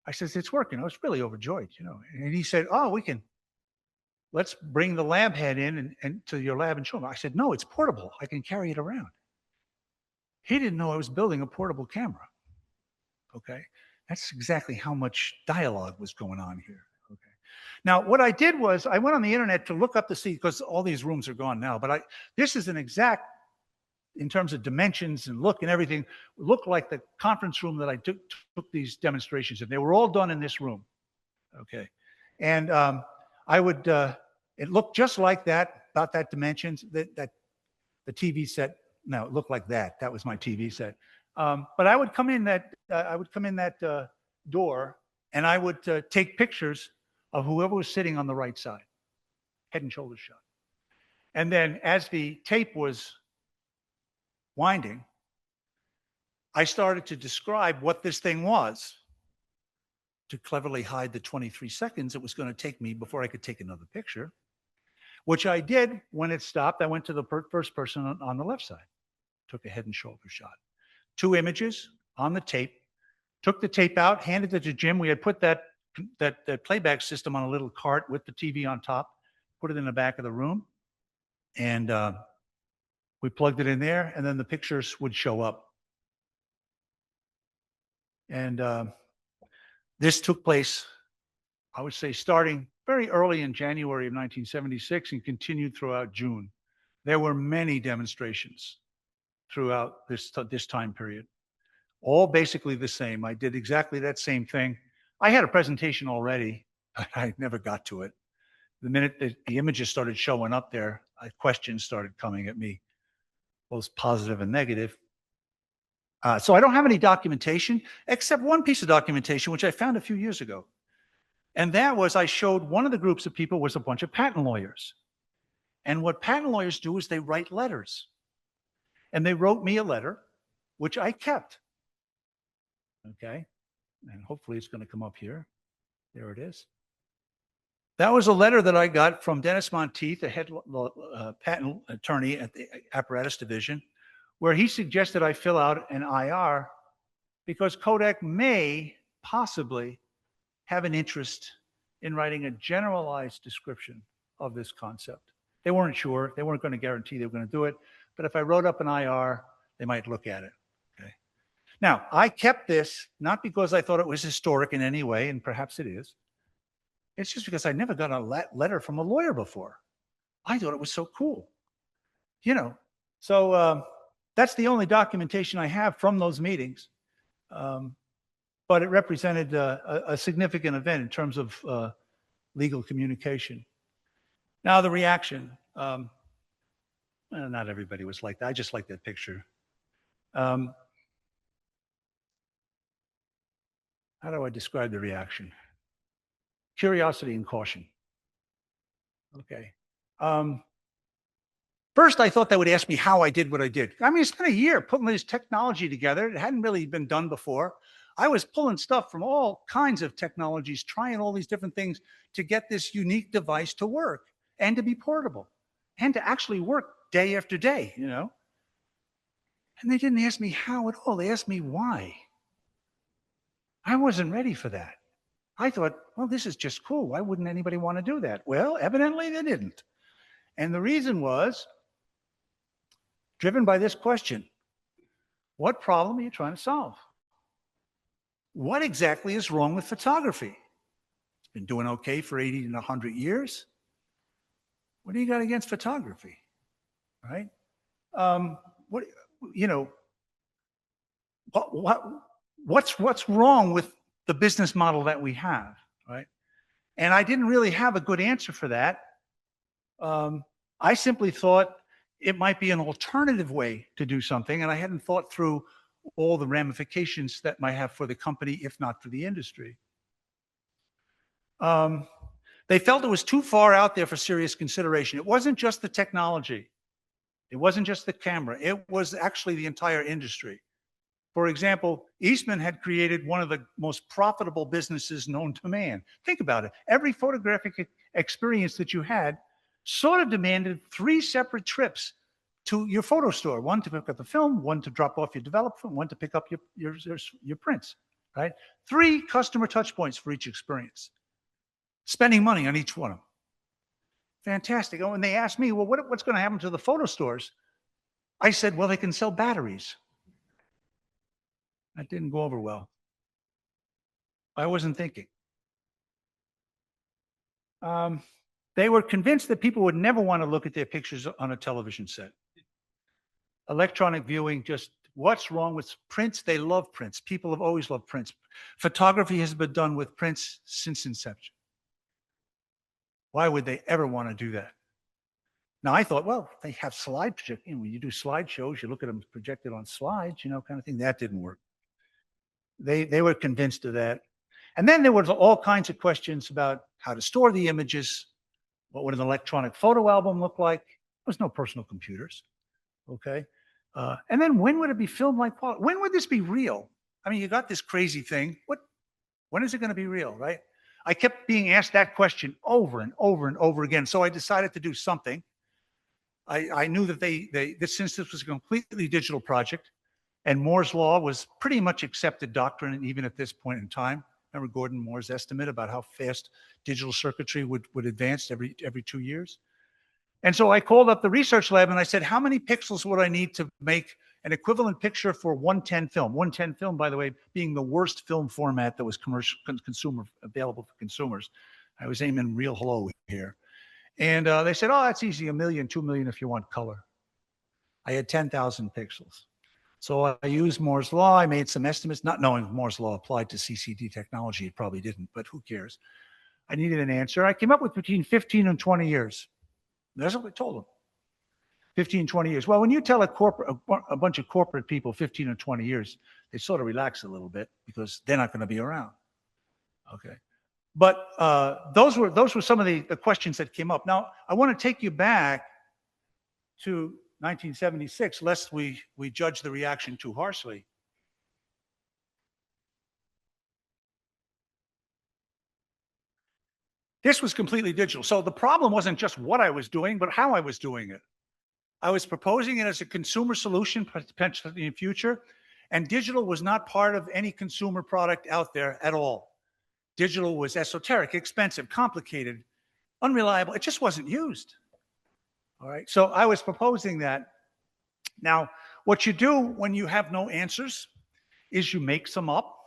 I said, "It's working." I was really overjoyed, you know. And he said, "Oh, let's bring the lab head in and to your lab and show him." I said, "No, it's portable. I can carry it around." He didn't know I was building a portable camera. Okay. That's exactly how much dialogue was going on here. Okay. Now, what I did was I went on the internet to look up to see, because all these rooms are gone now, but this is an exact, in terms of dimensions and look and everything, looked like the conference room that I took these demonstrations in. They were all done in this room. Okay. And it looked just like that, about that dimensions, that the TV set. No, it looked like that. That was my TV set. But I would come in that door, and I would take pictures of whoever was sitting on the right side, head and shoulder shot. And then, as the tape was winding, I started to describe what this thing was, to cleverly hide the 23 seconds it was going to take me before I could take another picture, which I did. When it stopped, I went to the first person on the left side, took a head and shoulder shot. 2 images on the tape, took the tape out, handed it to Jim. We had put that playback system on a little cart with the TV on top, put it in the back of the room, and we plugged it in there, and then the pictures would show up. And this took place, I would say, starting very early in January of 1976 and continued throughout June. There were many demonstrations throughout this time period, all basically the same. I did exactly that same thing. I had a presentation already, but I never got to it. The minute that the images started showing up there, questions started coming at me, both positive and negative. So I don't have any documentation, except one piece of documentation, which I found a few years ago. And that was, I showed one of the groups of people was a bunch of patent lawyers. And what patent lawyers do is they write letters. And they wrote me a letter, which I kept. Okay. And hopefully it's going to come up here. There it is. That was a letter that I got from Dennis Monteith, the head patent attorney at the Apparatus Division, where he suggested I fill out an IR because Kodak may possibly have an interest in writing a generalized description of this concept. They weren't sure. They weren't going to guarantee they were going to do it. But if I wrote up an IR, they might look at it. Okay. Now, I kept this not because I thought it was historic in any way, and perhaps it is. It's just because I never got a letter from a lawyer before. I thought it was so cool. You know, so that's the only documentation I have from those meetings. But it represented a significant event in terms of legal communication. Now, the reaction. Not everybody was like that. I just like that picture. How do I describe the reaction? Curiosity and caution. Okay. First, I thought they would ask me how I did what I did. I mean, it's been a year putting this technology together. It hadn't really been done before. I was pulling stuff from all kinds of technologies, trying all these different things to get this unique device to work and to be portable and to actually work day after day, you know. And they didn't ask me how at all. They asked me why. I wasn't ready for that. I thought, well, this is just cool. Why wouldn't anybody want to do that? Well, evidently they didn't. And the reason was driven by this question. What problem are you trying to solve? What exactly is wrong with photography? It's been doing okay for 80 and 100 years. What do you got against photography? Right? What's wrong with the business model that we have, right? And I didn't really have a good answer for that. I simply thought it might be an alternative way to do something, and I hadn't thought through all the ramifications that might have for the company, if not for the industry. They felt it was too far out there for serious consideration. It wasn't just the technology. It wasn't just the camera. It was actually the entire industry. For example, Eastman had created one of the most profitable businesses known to man. Think about it. Every photographic experience that you had sort of demanded 3 separate trips to your photo store. One to pick up the film, one to drop off your development, one to pick up your prints, right? 3 customer touch points for each experience. Spending money on each one of them. Fantastic. Oh, and they asked me, well, what's going to happen to the photo stores? I said, well, they can sell batteries. That didn't go over well. I wasn't thinking. They were convinced that people would never want to look at their pictures on a television set. Electronic viewing, just what's wrong with prints? They love prints. People have always loved prints. Photography has been done with prints since inception. Why would they ever want to do that? Now, I thought, well, they have slide projecting. When you do slideshows, you look at them projected on slides, you know, kind of thing. That didn't work. They were convinced of that. And then there was all kinds of questions about how to store the images. What would an electronic photo album look like? There was no personal computers. Okay. And then when would it be filmed like quality? When would this be real? I mean, you got this crazy thing. When is it going to be real, right? I kept being asked that question over and over and over again. So I decided to do something. I knew that since this was a completely digital project and Moore's law was pretty much accepted doctrine, even at this point in time, Remember Gordon Moore's estimate about how fast digital circuitry would advance every 2 years? And so I called up the research lab and I said, how many pixels would I need to make an equivalent picture for 110 film? 110 film, by the way, being the worst film format that was available for consumers. I was aiming real low here. And they said, oh, that's easy, 1 million, 2 million if you want color. I had 10,000 pixels. So I used Moore's law. I made some estimates, not knowing Moore's law applied to CCD technology. It probably didn't, but who cares? I needed an answer. I came up with between 15 and 20 years. That's what I told them. 15, 20 years. Well, when you tell a bunch of corporate people 15 or 20 years, they sort of relax a little bit because they're not going to be around. Okay. But those were some of the questions that came up. Now, I want to take you back to 1976, lest we judge the reaction too harshly. This was completely digital. So the problem wasn't just what I was doing, but how I was doing it. I was proposing it as a consumer solution, potentially in the future, and digital was not part of any consumer product out there at all. Digital was esoteric, expensive, complicated, unreliable. It just wasn't used. All right. So I was proposing that. Now, what you do when you have no answers is you make some up.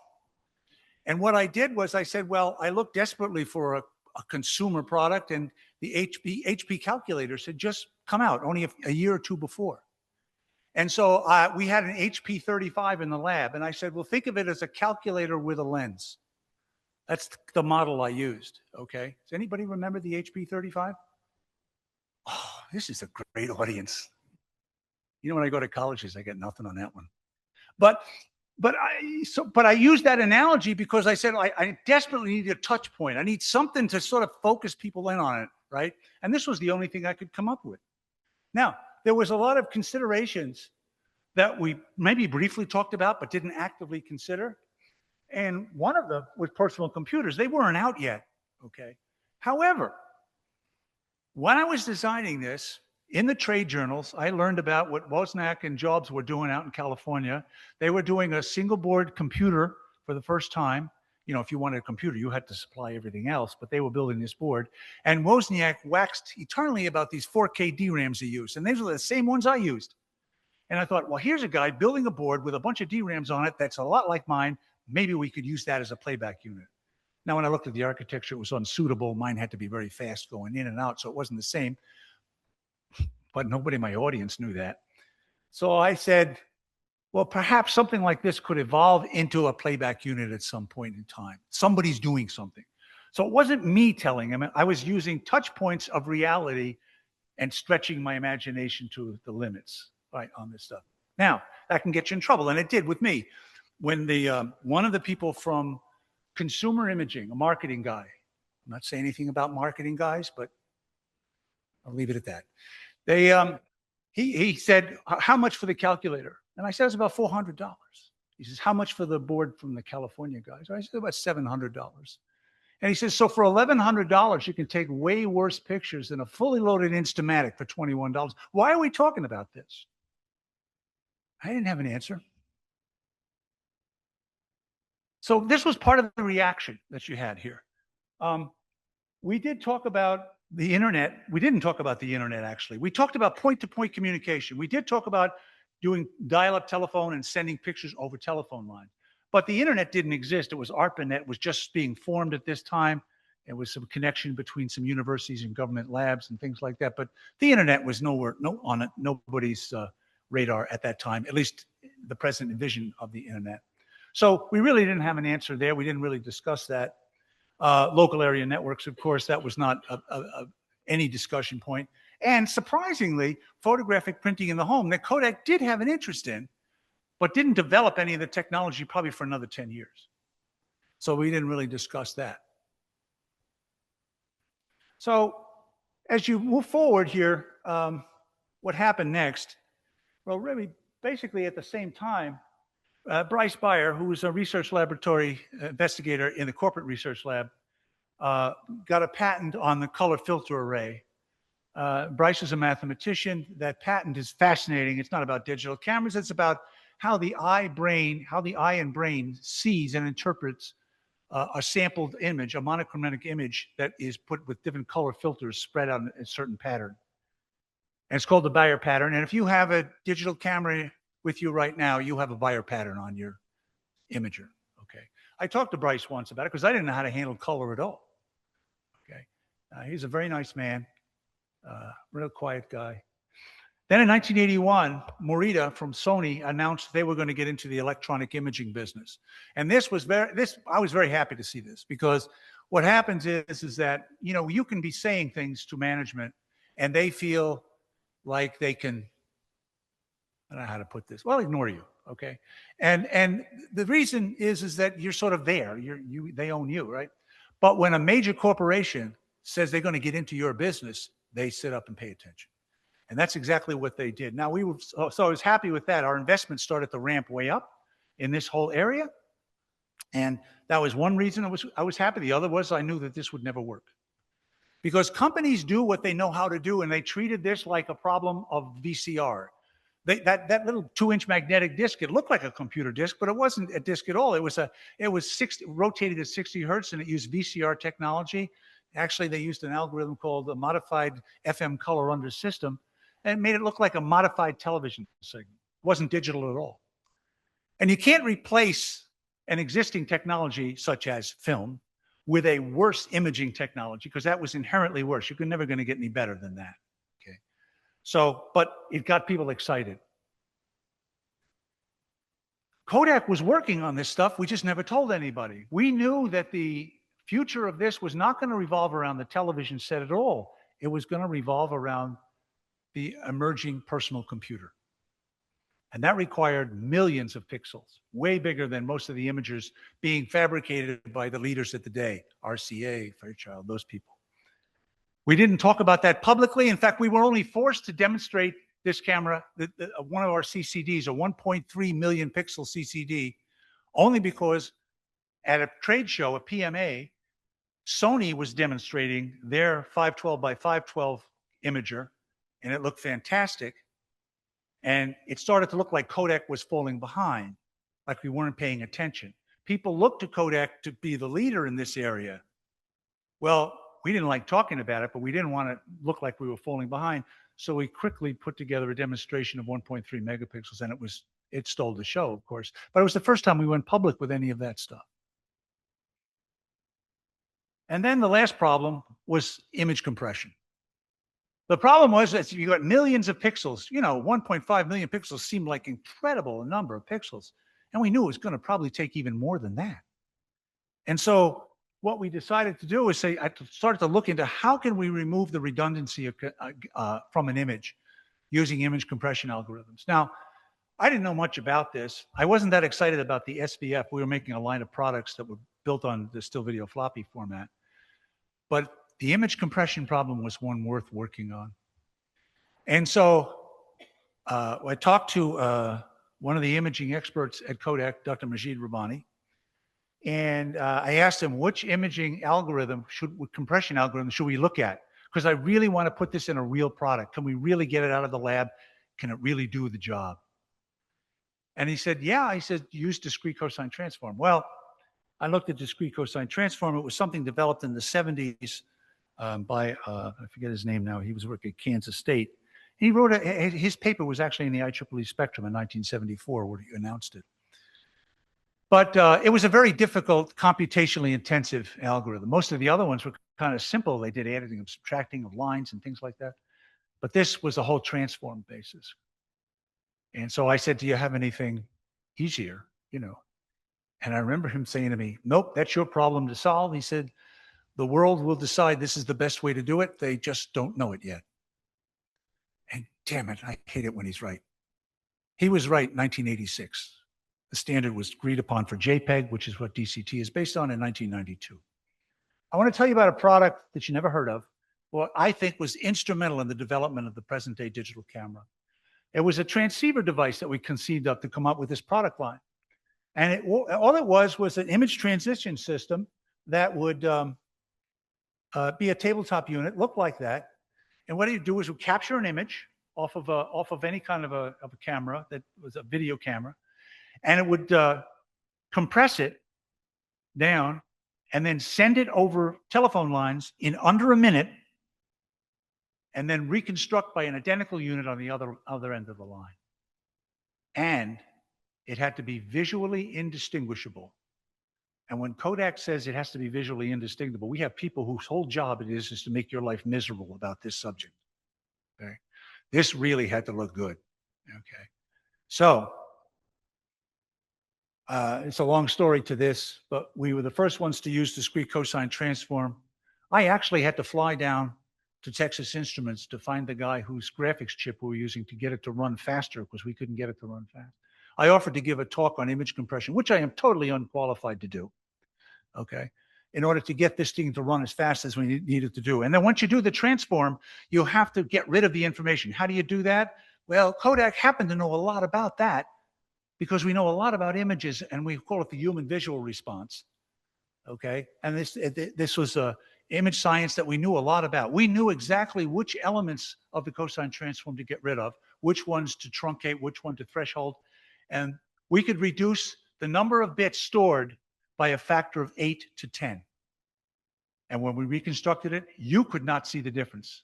And what I did was I said, well, I looked desperately for a consumer product, and the HP calculators had just come out only a year or two before. And so we had an HP 35 in the lab, and I said, well, think of it as a calculator with a lens. That's the model I used, okay? Does anybody remember the HP 35? Oh, this is a great audience. You know, when I go to colleges, I get nothing on that one. But I used that analogy because I said I desperately need a touch point. I need something to sort of focus people in on it, right? And this was the only thing I could come up with. Now, there was a lot of considerations that we maybe briefly talked about but didn't actively consider. And one of them was personal computers. They weren't out yet, okay? However, when I was designing this, in the trade journals, I learned about what Wozniak and Jobs were doing out in California. They were doing a single board computer for the first time. You know, if you wanted a computer, you had to supply everything else, but they were building this board. And Wozniak waxed eternally about these 4K DRAMs he used. And these were the same ones I used. And I thought, well, here's a guy building a board with a bunch of DRAMs on it that's a lot like mine. Maybe we could use that as a playback unit. Now, when I looked at the architecture, it was unsuitable. Mine had to be very fast going in and out, so it wasn't the same. But nobody in my audience knew that. So I said, well, perhaps something like this could evolve into a playback unit at some point in time. Somebody's doing something. So it wasn't me telling him. I was using touch points of reality and stretching my imagination to the limits, right, on this stuff. Now, that can get you in trouble, and it did with me. When one of the people from consumer imaging, a marketing guy, I'm not saying anything about marketing guys, but I'll leave it at that. He said, how much for the calculator? And I said, it's about $400. He says, how much for the board from the California guys? I said, about $700. And he says, so for $1,100, you can take way worse pictures than a fully loaded Instamatic for $21. Why are we talking about this? I didn't have an answer. So this was part of the reaction that you had here. We did talk about the internet. We didn't talk about the internet, actually. We talked about point-to-point communication. We did talk about doing dial-up telephone and sending pictures over telephone lines. But the internet didn't exist. It was ARPANET was just being formed at this time. It was some connection between some universities and government labs and things like that. But the internet was on nobody's radar at that time, at least the present vision of the internet. So we really didn't have an answer there. We didn't really discuss that. Local area networks, of course, that was not any discussion point. And surprisingly, photographic printing in the home, that Kodak did have an interest in, but didn't develop any of the technology probably for another 10 years. So we didn't really discuss that. So as you move forward here, what happened next? Well, really, basically at the same time, Bryce Beyer, who was a research laboratory investigator in the corporate research lab, got a patent on the color filter array. Bryce is a mathematician. That patent is fascinating. It's not about digital cameras. It's about how the eye and brain sees and interprets a sampled image, a monochromatic image that is put with different color filters spread on a certain pattern. And it's called the Bayer pattern. And if you have a digital camera with you right now, you have a Bayer pattern on your imager. Okay. I talked to Bryce once about it because I didn't know how to handle color at all. Okay. He's a very nice man, real quiet guy. Then in 1981, Morita from Sony announced they were going to get into the electronic imaging business. And I was very happy to see this, because what happens is that, you know, you can be saying things to management and they feel like they can, I don't know how to put this, well, ignore you. Okay. And the reason is that you're sort of there, they own you, right? But when a major corporation says they're going to get into your business, they sit up and pay attention. And that's exactly what they did. Now, so I was happy with that. Our investment started to ramp way up in this whole area. And that was one reason I was happy. The other was I knew that this would never work. Because companies do what they know how to do, and they treated this like a problem of VCR. That little 2-inch magnetic disc, it looked like a computer disc, but it wasn't a disc at all. It was rotated at 60 hertz, and it used VCR technology. Actually, they used an algorithm called the modified FM color under system, and made it look like a modified television signal. It wasn't digital at all. And you can't replace an existing technology such as film with a worse imaging technology, because that was inherently worse. You're never going to get any better than that. Okay. So, but it got people excited. Kodak was working on this stuff. We just never told anybody. We knew that the future of this was not going to revolve around the television set at all. It was going to revolve around the emerging personal computer. And that required millions of pixels, way bigger than most of the imagers being fabricated by the leaders of the day, RCA, Fairchild, those people. We didn't talk about that publicly. In fact, we were only forced to demonstrate this camera, one of our CCDs, a 1.3 million pixel CCD, only because at a trade show, a PMA, Sony was demonstrating their 512 by 512 imager, and it looked fantastic. And it started to look like Kodak was falling behind, like we weren't paying attention. People looked to Kodak to be the leader in this area. Well, we didn't like talking about it, but we didn't want to look like we were falling behind. So we quickly put together a demonstration of 1.3 megapixels, and it stole the show, of course. But it was the first time we went public with any of that stuff. And then the last problem was image compression. The problem was that you got millions of pixels. 1.5 million pixels seemed like incredible number of pixels. And we knew it was going to probably take even more than that. And so what we decided to do was I started to look into how can we remove the redundancy from an image using image compression algorithms. Now, I didn't know much about this. I wasn't that excited about the SVF. We were making a line of products that were built on the still video floppy format. But the image compression problem was one worth working on. And so I talked to one of the imaging experts at Kodak, Dr. Majid Rabbani, and I asked him which imaging algorithm, compression algorithm should we look at? Because I really want to put this in a real product. Can we really get it out of the lab? Can it really do the job? And he said, yeah. He said, use discrete cosine transform. Well, I looked at discrete cosine transform. It was something developed in the 70s by, I forget his name now. He was working at Kansas State. He wrote, his paper was actually in the IEEE Spectrum in 1974 where he announced it. But it was a very difficult, computationally intensive algorithm. Most of the other ones were kind of simple. They did adding and subtracting of lines and things like that. But this was a whole transform basis. And so I said, do you have anything easier, And I remember him saying to me, nope, that's your problem to solve. He said, the world will decide this is the best way to do it. They just don't know it yet. And damn it, I hate it when he's right. He was right in 1986. The standard was agreed upon for JPEG, which is what DCT is based on, in 1992. I want to tell you about a product that you never heard of, what I think was instrumental in the development of the present-day digital camera. It was a transceiver device that we conceived of to come up with this product line. And all it was an image transition system that would be a tabletop unit, look like that. And what it would do is would capture an image off of any kind of a camera that was a video camera, and it would compress it down and then send it over telephone lines in under a minute, and then reconstruct by an identical unit on the other end of the line. And it had to be visually indistinguishable. And when Kodak says it has to be visually indistinguishable, we have people whose whole job it is to make your life miserable about this subject. Okay, this really had to look good. Okay, so it's a long story to this, but we were the first ones to use discrete cosine transform. I actually had to fly down to Texas Instruments to find the guy whose graphics chip we were using to get it to run faster, because we couldn't get it to run fast. I offered to give a talk on image compression, which I am totally unqualified to do, okay, in order to get this thing to run as fast as we need it to do. And then once you do the transform, you have to get rid of the information. How do you do that? Well, Kodak happened to know a lot about that, because we know a lot about images, and we call it the human visual response, okay? And this was a image science that we knew a lot about. We knew exactly which elements of the cosine transform to get rid of, which ones to truncate, which one to threshold. And we could reduce the number of bits stored by a factor of 8 to 10. And when we reconstructed it, you could not see the difference.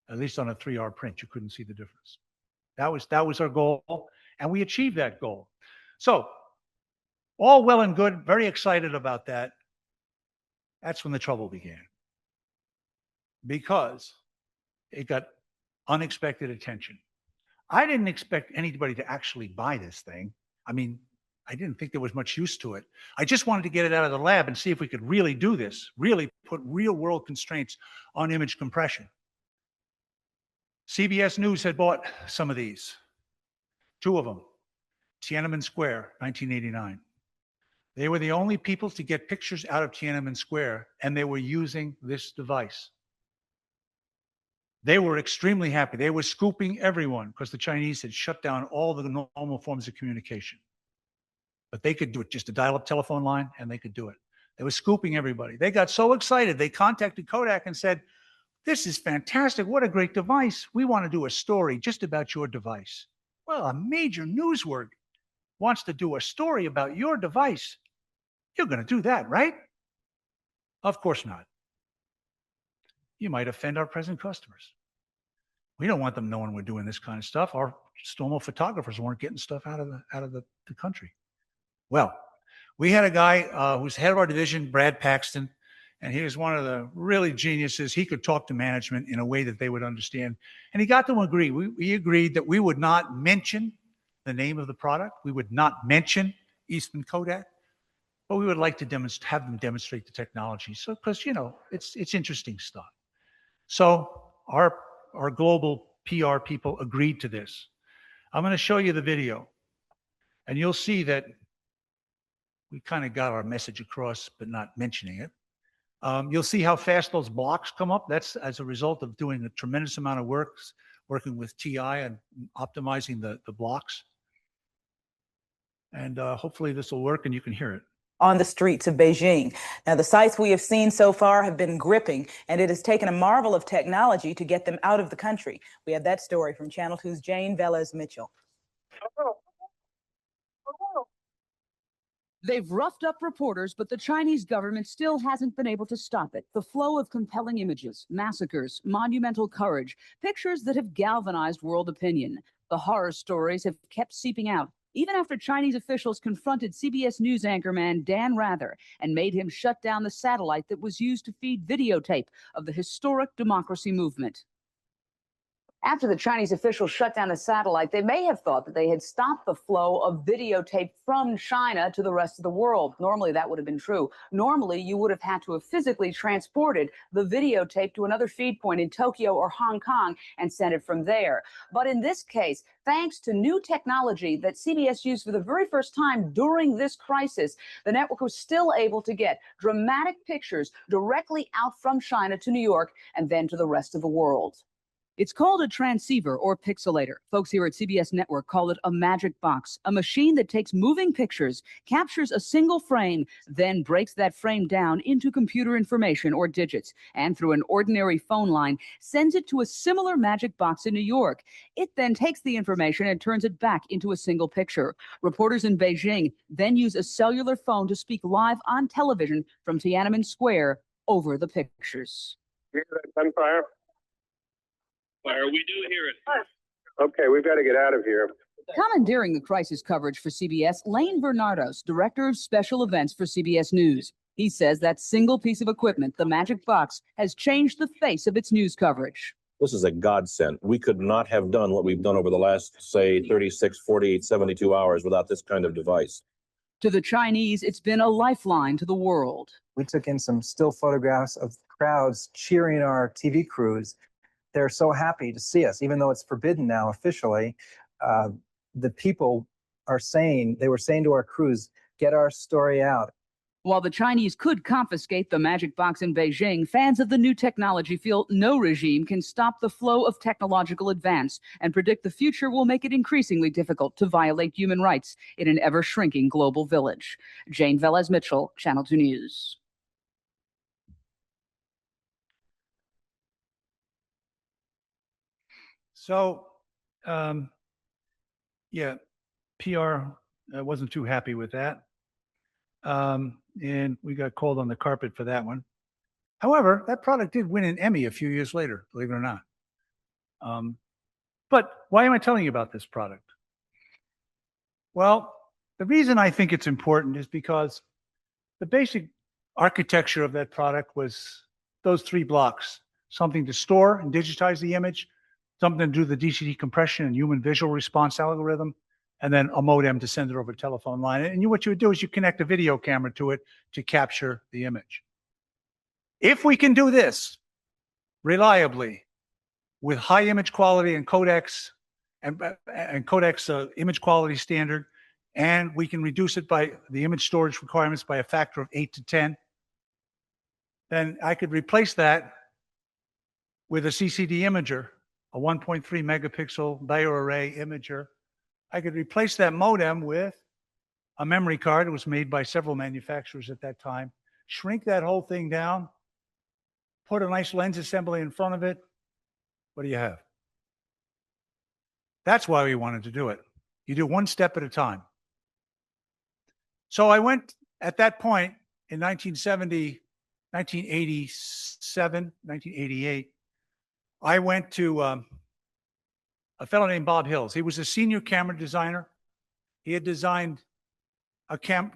At least on a 3R print, you couldn't see the difference. That was our goal, and we achieved that goal. So, all well and good, very excited about that. That's when the trouble began, because it got unexpected attention. I didn't expect anybody to actually buy this thing. I mean, I didn't think there was much use to it. I just wanted to get it out of the lab and see if we could really do this, really put real world constraints on image compression. CBS News had bought some of these, 2 of them, Tiananmen Square, 1989. They were the only people to get pictures out of Tiananmen Square, and they were using this device. They were extremely happy. They were scooping everyone, because the Chinese had shut down all the normal forms of communication. But they could do it, just a dial-up telephone line, and they could do it. They were scooping everybody. They got so excited, they contacted Kodak and said, "This is fantastic. What a great device. We want to do a story just about your device." Well, a major newswork wants to do a story about your device. You're going to do that, right? Of course not. You might offend our present customers. We don't want them knowing we're doing this kind of stuff. Our normal photographers weren't getting stuff out of the country. Well, we had a guy who's head of our division, Brad Paxton, and he was one of the really geniuses. He could talk to management in a way that they would understand. And he got them to agree. We agreed that we would not mention the name of the product. We would not mention Eastman Kodak, but we would like to have them demonstrate the technology. So, because, you know, it's interesting stuff. So our global PR people agreed to this. I'm going to show you the video, and you'll see that we kind of got our message across, but not mentioning it. You'll see how fast those blocks come up. That's as a result of doing a tremendous amount of work, working with TI and optimizing the blocks. And hopefully this will work and you can hear it. On the streets of Beijing. Now, the sights we have seen so far have been gripping, and it has taken a marvel of technology to get them out of the country. We have that story from Channel 2's Jane Velez-Mitchell. They've roughed up reporters, but the Chinese government still hasn't been able to stop it. The flow of compelling images, massacres, monumental courage, pictures that have galvanized world opinion. The horror stories have kept seeping out, even after Chinese officials confronted CBS News anchorman Dan Rather and made him shut down the satellite that was used to feed videotape of the historic democracy movement. After the Chinese officials shut down the satellite, they may have thought that they had stopped the flow of videotape from China to the rest of the world. Normally, that would have been true. Normally, you would have had to have physically transported the videotape to another feed point in Tokyo or Hong Kong and sent it from there. But in this case, thanks to new technology that CBS used for the very first time during this crisis, the network was still able to get dramatic pictures directly out from China to New York and then to the rest of the world. It's called a transceiver or pixelator. Folks here at CBS Network call it a magic box, a machine that takes moving pictures, captures a single frame, then breaks that frame down into computer information or digits, and through an ordinary phone line, sends it to a similar magic box in New York. It then takes the information and turns it back into a single picture. Reporters in Beijing then use a cellular phone to speak live on television from Tiananmen Square over the pictures. Hear that gunfire? Fire, we do hear it. Okay, we've got to get out of here. Commandeering the crisis coverage for CBS, Lane Bernardos, director of special events for CBS News. He says that single piece of equipment, the magic box, has changed the face of its news coverage. This is a godsend. We could not have done what we've done over the last, say, 36, 48, 72 hours without this kind of device. To the Chinese, it's been a lifeline to the world. We took in some still photographs of crowds cheering our TV crews. They're so happy to see us, even though it's forbidden now officially. The people are saying, they were saying to our crews, get our story out. While the Chinese could confiscate the magic box in Beijing, fans of the new technology feel no regime can stop the flow of technological advance and predict the future will make it increasingly difficult to violate human rights in an ever-shrinking global village. Jane Velez-Mitchell, Channel 2 News. So, yeah, PR wasn't too happy with that. And we got called on the carpet for that one. However, that product did win an Emmy a few years later, believe it or not. But why am I telling you about this product? Well, the reason I think it's important is because the basic architecture of that product was those three blocks: something to store and digitize the image, something to do the DCT compression and human visual response algorithm, and then a modem to send it over a telephone line. And what you would do is you connect a video camera to it to capture the image. If we can do this reliably with high image quality and codecs image quality standard, and we can reduce it by the image storage requirements by a factor of 8 to 10, then I could replace that with a CCD imager, a 1.3 megapixel diarray imager. I could replace that modem with a memory card. It was made by several manufacturers at that time. Shrink that whole thing down, put a nice lens assembly in front of it. What do you have? That's why we wanted to do it. You do one step at a time. So I went at that point in 1970, 1987, 1988, I went to a fellow named Bob Hills. He was a senior camera designer. He had designed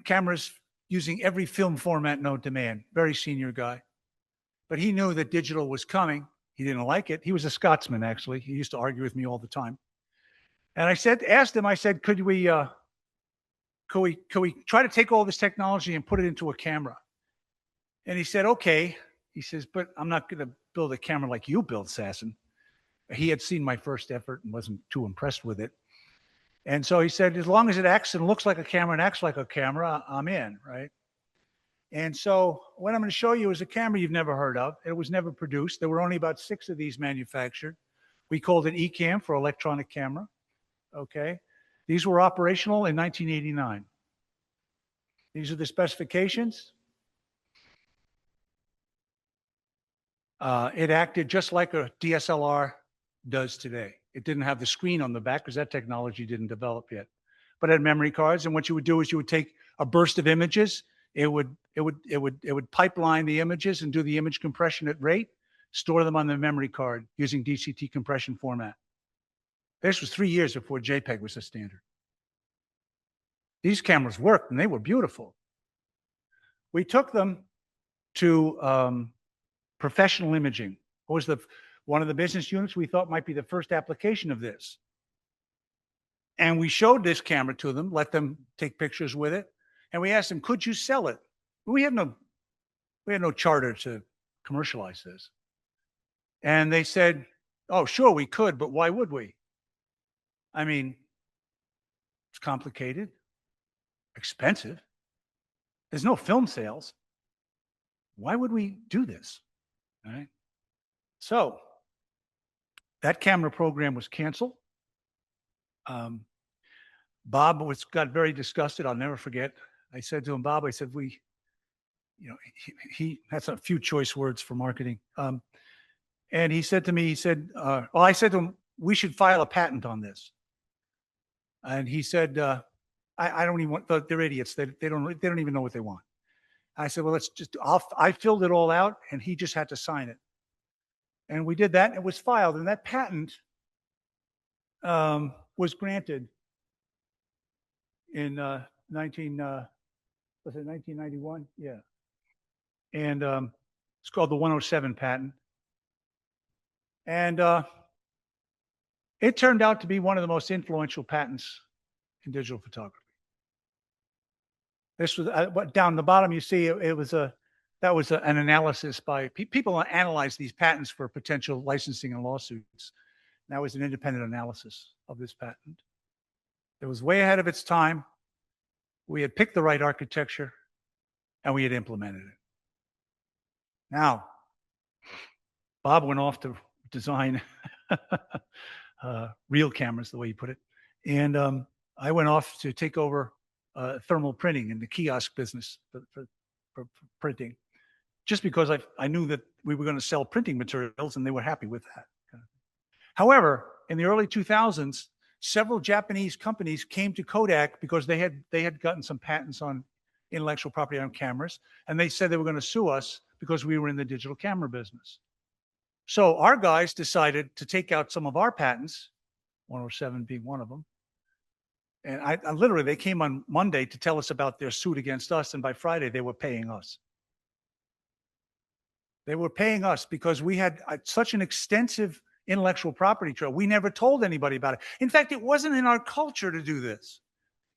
cameras using every film format known to man. Very senior guy. But he knew that digital was coming. He didn't like it. He was a Scotsman, actually. He used to argue with me all the time. And I asked him, I said, could we try to take all this technology and put it into a camera? And he said, okay. He says, but I'm not going to build a camera like you build, Sasson. He had seen my first effort and wasn't too impressed with it. And so he said, as long as it acts and looks like a camera and acts like a camera, I'm in, right? And so what I'm going to show you is a camera you've never heard of. It was never produced. There were only about 6 of these manufactured. We called it eCam for electronic camera. Okay. These were operational in 1989. These are the specifications. It acted just like a DSLR does today. It didn't have the screen on the back because that technology didn't develop yet. But it had memory cards, and what you would do is you would take a burst of images. It would pipeline the images and do the image compression at rate, store them on the memory card using DCT compression format. This was 3 years before JPEG was the standard. These cameras worked, and they were beautiful. We took them to professional imaging. What was one of the business units we thought might be the first application of this. And we showed this camera to them, let them take pictures with it, and we asked them, could you sell it? We had no charter to commercialize this. And they said, oh, sure, we could, but why would we? I mean, it's complicated, expensive. There's no film sales. Why would we do this? All right. So that camera program was canceled. Bob got very disgusted. I'll never forget. I said to him, Bob, I said, he had a few choice words for marketing. And he said to me, I said to him, we should file a patent on this. And he said, I don't even want, they're idiots. They don't even know what they want. I said, well, I filled it all out and he just had to sign it. And we did that and it was filed. And that patent was granted in 1991? Yeah. And it's called the 107 patent. And it turned out to be one of the most influential patents in digital photography. This was down the bottom. You see, it was an analysis by people analyze these patents for potential licensing and lawsuits. And that was an independent analysis of this patent. It was way ahead of its time. We had picked the right architecture, and we had implemented it. Now, Bob went off to design real cameras, the way you put it, and I went off to take over thermal printing in the kiosk business for printing, just because I knew that we were going to sell printing materials, and they were happy with that. However, in the early 2000s, several Japanese companies came to Kodak because they had gotten some patents on intellectual property on cameras, and they said they were going to sue us because we were in the digital camera business. So our guys decided to take out some of our patents, 107 being one of them. And I literally, they came on Monday to tell us about their suit against us, and by Friday they were paying us. They were paying us because we had such an extensive intellectual property trail. We never told anybody about it. In fact, it wasn't in our culture to do this.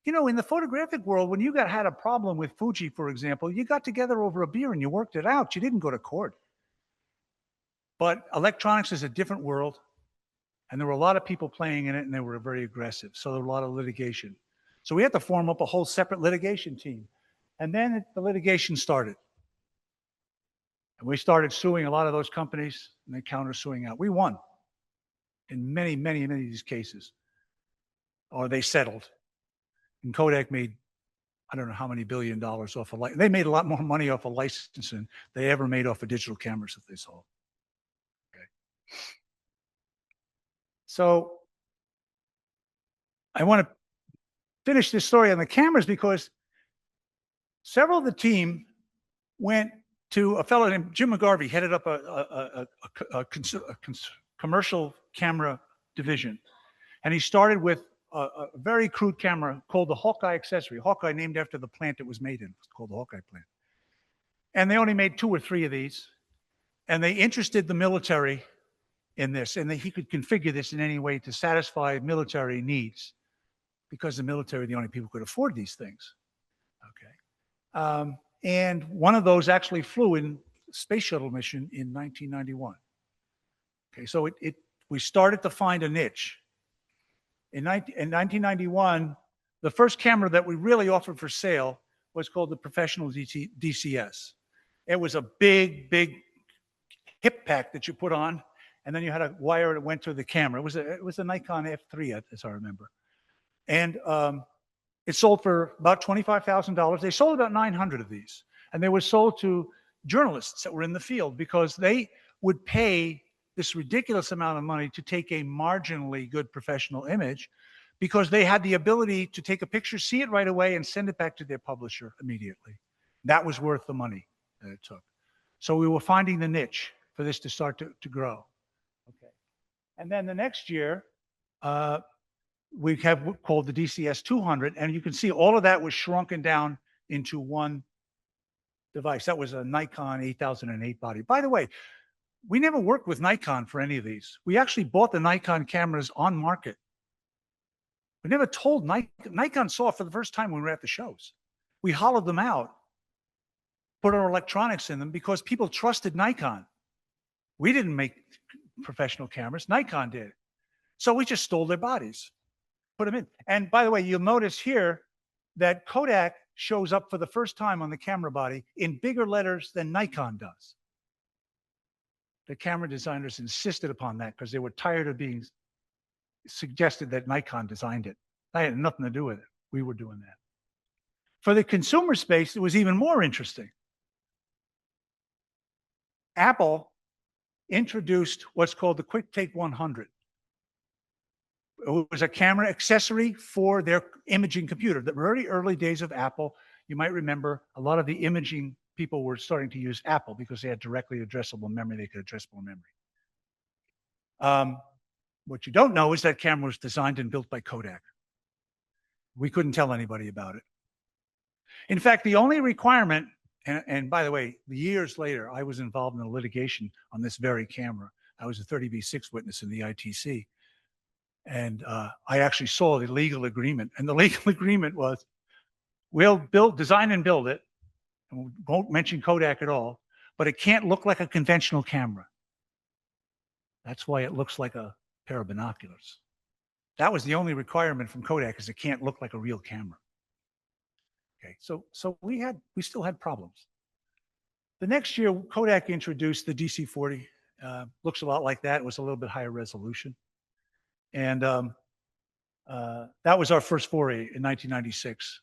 You know, in the photographic world, when you had a problem with Fuji, for example, you got together over a beer and you worked it out. You didn't go to court. But electronics is a different world, and there were a lot of people playing in it, and they were very aggressive. So there were a lot of litigation. So we had to form up a whole separate litigation team. And then the litigation started. And we started suing a lot of those companies, and they counter-suing out. We won in many, many, many of these cases. Or they settled. And Kodak made, I don't know how many $1 billion off of license. They made a lot more money off of licensing than they ever made off of digital cameras that they sold. Okay. So I want to finish this story on the cameras because several of the team went to a fellow named Jim McGarvey, headed up a commercial camera division. And he started with a very crude camera called the Hawkeye accessory. Hawkeye named after the plant it was made in. It's called the Hawkeye plant. And they only made 2 or 3 of these. And they interested the military in this. And he could configure this in any way to satisfy military needs, because the military are the only people who could afford these things. Okay. And one of those actually flew in space shuttle mission in 1991. Okay, so we started to find a niche. In 1991, the first camera that we really offered for sale was called the Professional DCS. It was a big, big hip pack that you put on, and then you had a wire that went to the camera. It was a Nikon F3, as I remember. And it sold for about $25,000. They sold about 900 of these, and they were sold to journalists that were in the field because they would pay this ridiculous amount of money to take a marginally good professional image, because they had the ability to take a picture, see it right away, and send it back to their publisher immediately. That was worth the money that it took. So we were finding the niche for this to start to grow. Okay. And then the next year, we have what's called the DCS 200, and you can see all of that was shrunken down into one device. That was a Nikon 8008 body. By the way, we never worked with Nikon for any of these. We actually bought the Nikon cameras on market. We never told Nikon saw it for the first time when we were at the shows. We hollowed them out, put our electronics in them because people trusted Nikon. We didn't make professional cameras. Nikon did. So we just stole their bodies, put them in. And by the way, you'll notice here that Kodak shows up for the first time on the camera body in bigger letters than Nikon does. the camera designers insisted upon that because they were tired of being suggested that Nikon designed it. I had nothing to do with it. We were doing that. For the consumer space, it was even more interesting. Apple introduced what's called the QuickTake 100. It was a camera accessory for their imaging computer. The very early days of Apple, you might remember a lot of the imaging people were starting to use Apple because they had directly addressable memory. They could address more memory. What you don't know is that camera was designed and built by Kodak. We couldn't tell anybody about it. In fact, the only requirement, and by the way, years later, I was involved in a litigation on this very camera. I was a 30b6 witness in the ITC. And I actually saw the legal agreement. And the legal agreement was, we'll design and build it, and we won't mention Kodak at all, but it can't look like a conventional camera. That's why it looks like a pair of binoculars. That was the only requirement from Kodak, is it can't look like a real camera. Okay, so we still had problems. The next year, Kodak introduced the DC-40. Looks a lot like that. It was a little bit higher resolution. And that was our first foray in 1996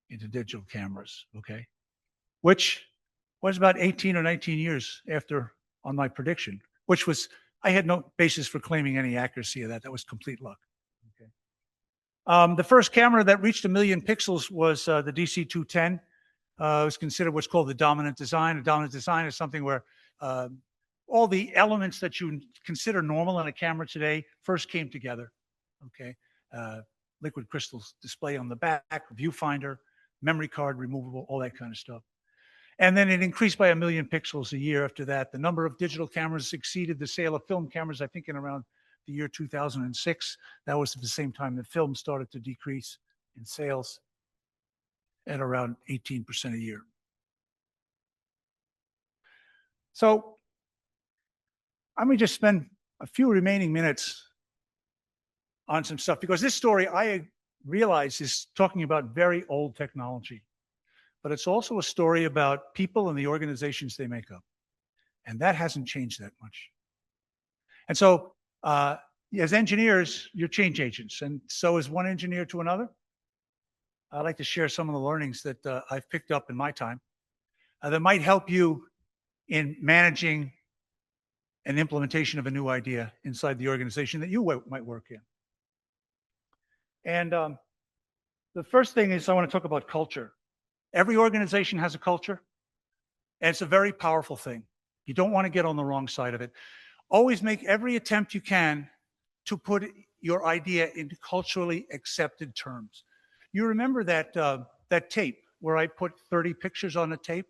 into digital cameras, okay? Which was about 18 or 19 years after on my prediction, which was, I had no basis for claiming any accuracy of that. That was complete luck. Okay. The first camera that reached 1 million pixels was the DC-210. It was considered what's called the dominant design. A dominant design is something where all the elements that you consider normal in a camera today first came together, okay? Liquid crystals display on the back, viewfinder, memory card removable, all that kind of stuff. And then it increased by 1 million pixels a year after that. The number of digital cameras exceeded the sale of film cameras, I think in around the year 2006. That was at the same time that film started to decrease in sales at around 18% a year. So let me just spend a few remaining minutes on some stuff, because this story, I realize, is talking about very old technology, but it's also a story about people and the organizations they make up. And that hasn't changed that much. And so as engineers, you're change agents, and so is one engineer to another. I'd like to share some of the learnings that I've picked up in my time that might help you in managing an implementation of a new idea inside the organization that you might work in. And the first thing is I want to talk about culture. Every organization has a culture, and it's a very powerful thing. You don't want to get on the wrong side of it. Always make every attempt you can to put your idea into culturally accepted terms. You remember that, that tape where I put 30 pictures on a tape?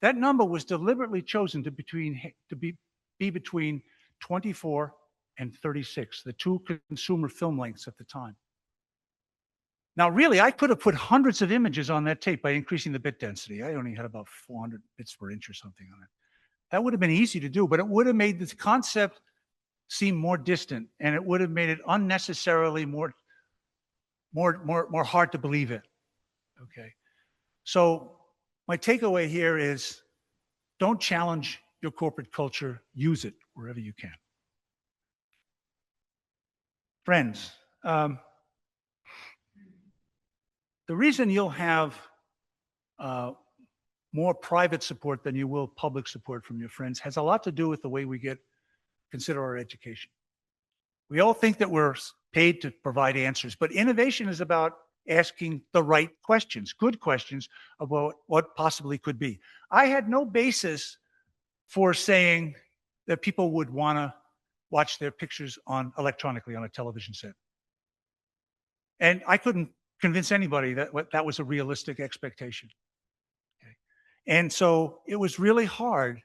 That number was deliberately chosen to be between 24 and 36, the two consumer film lengths at the time. Now, really, I could have put hundreds of images on that tape by increasing the bit density. I only had about 400 bits per inch or something on it. That would have been easy to do, but it would have made this concept seem more distant, and it would have made it unnecessarily more hard to believe in. Okay. So my takeaway here is, don't challenge your corporate culture. Use it wherever you can. Friends, the reason you'll have more private support than you will public support from your friends has a lot to do with the way we consider our education. We all think that we're paid to provide answers, but innovation is about asking the right questions, good questions about what possibly could be. I had no basis for saying that people would want to watch their pictures electronically on a television set. And I couldn't convince anybody that that was a realistic expectation. Okay. And so it was really hard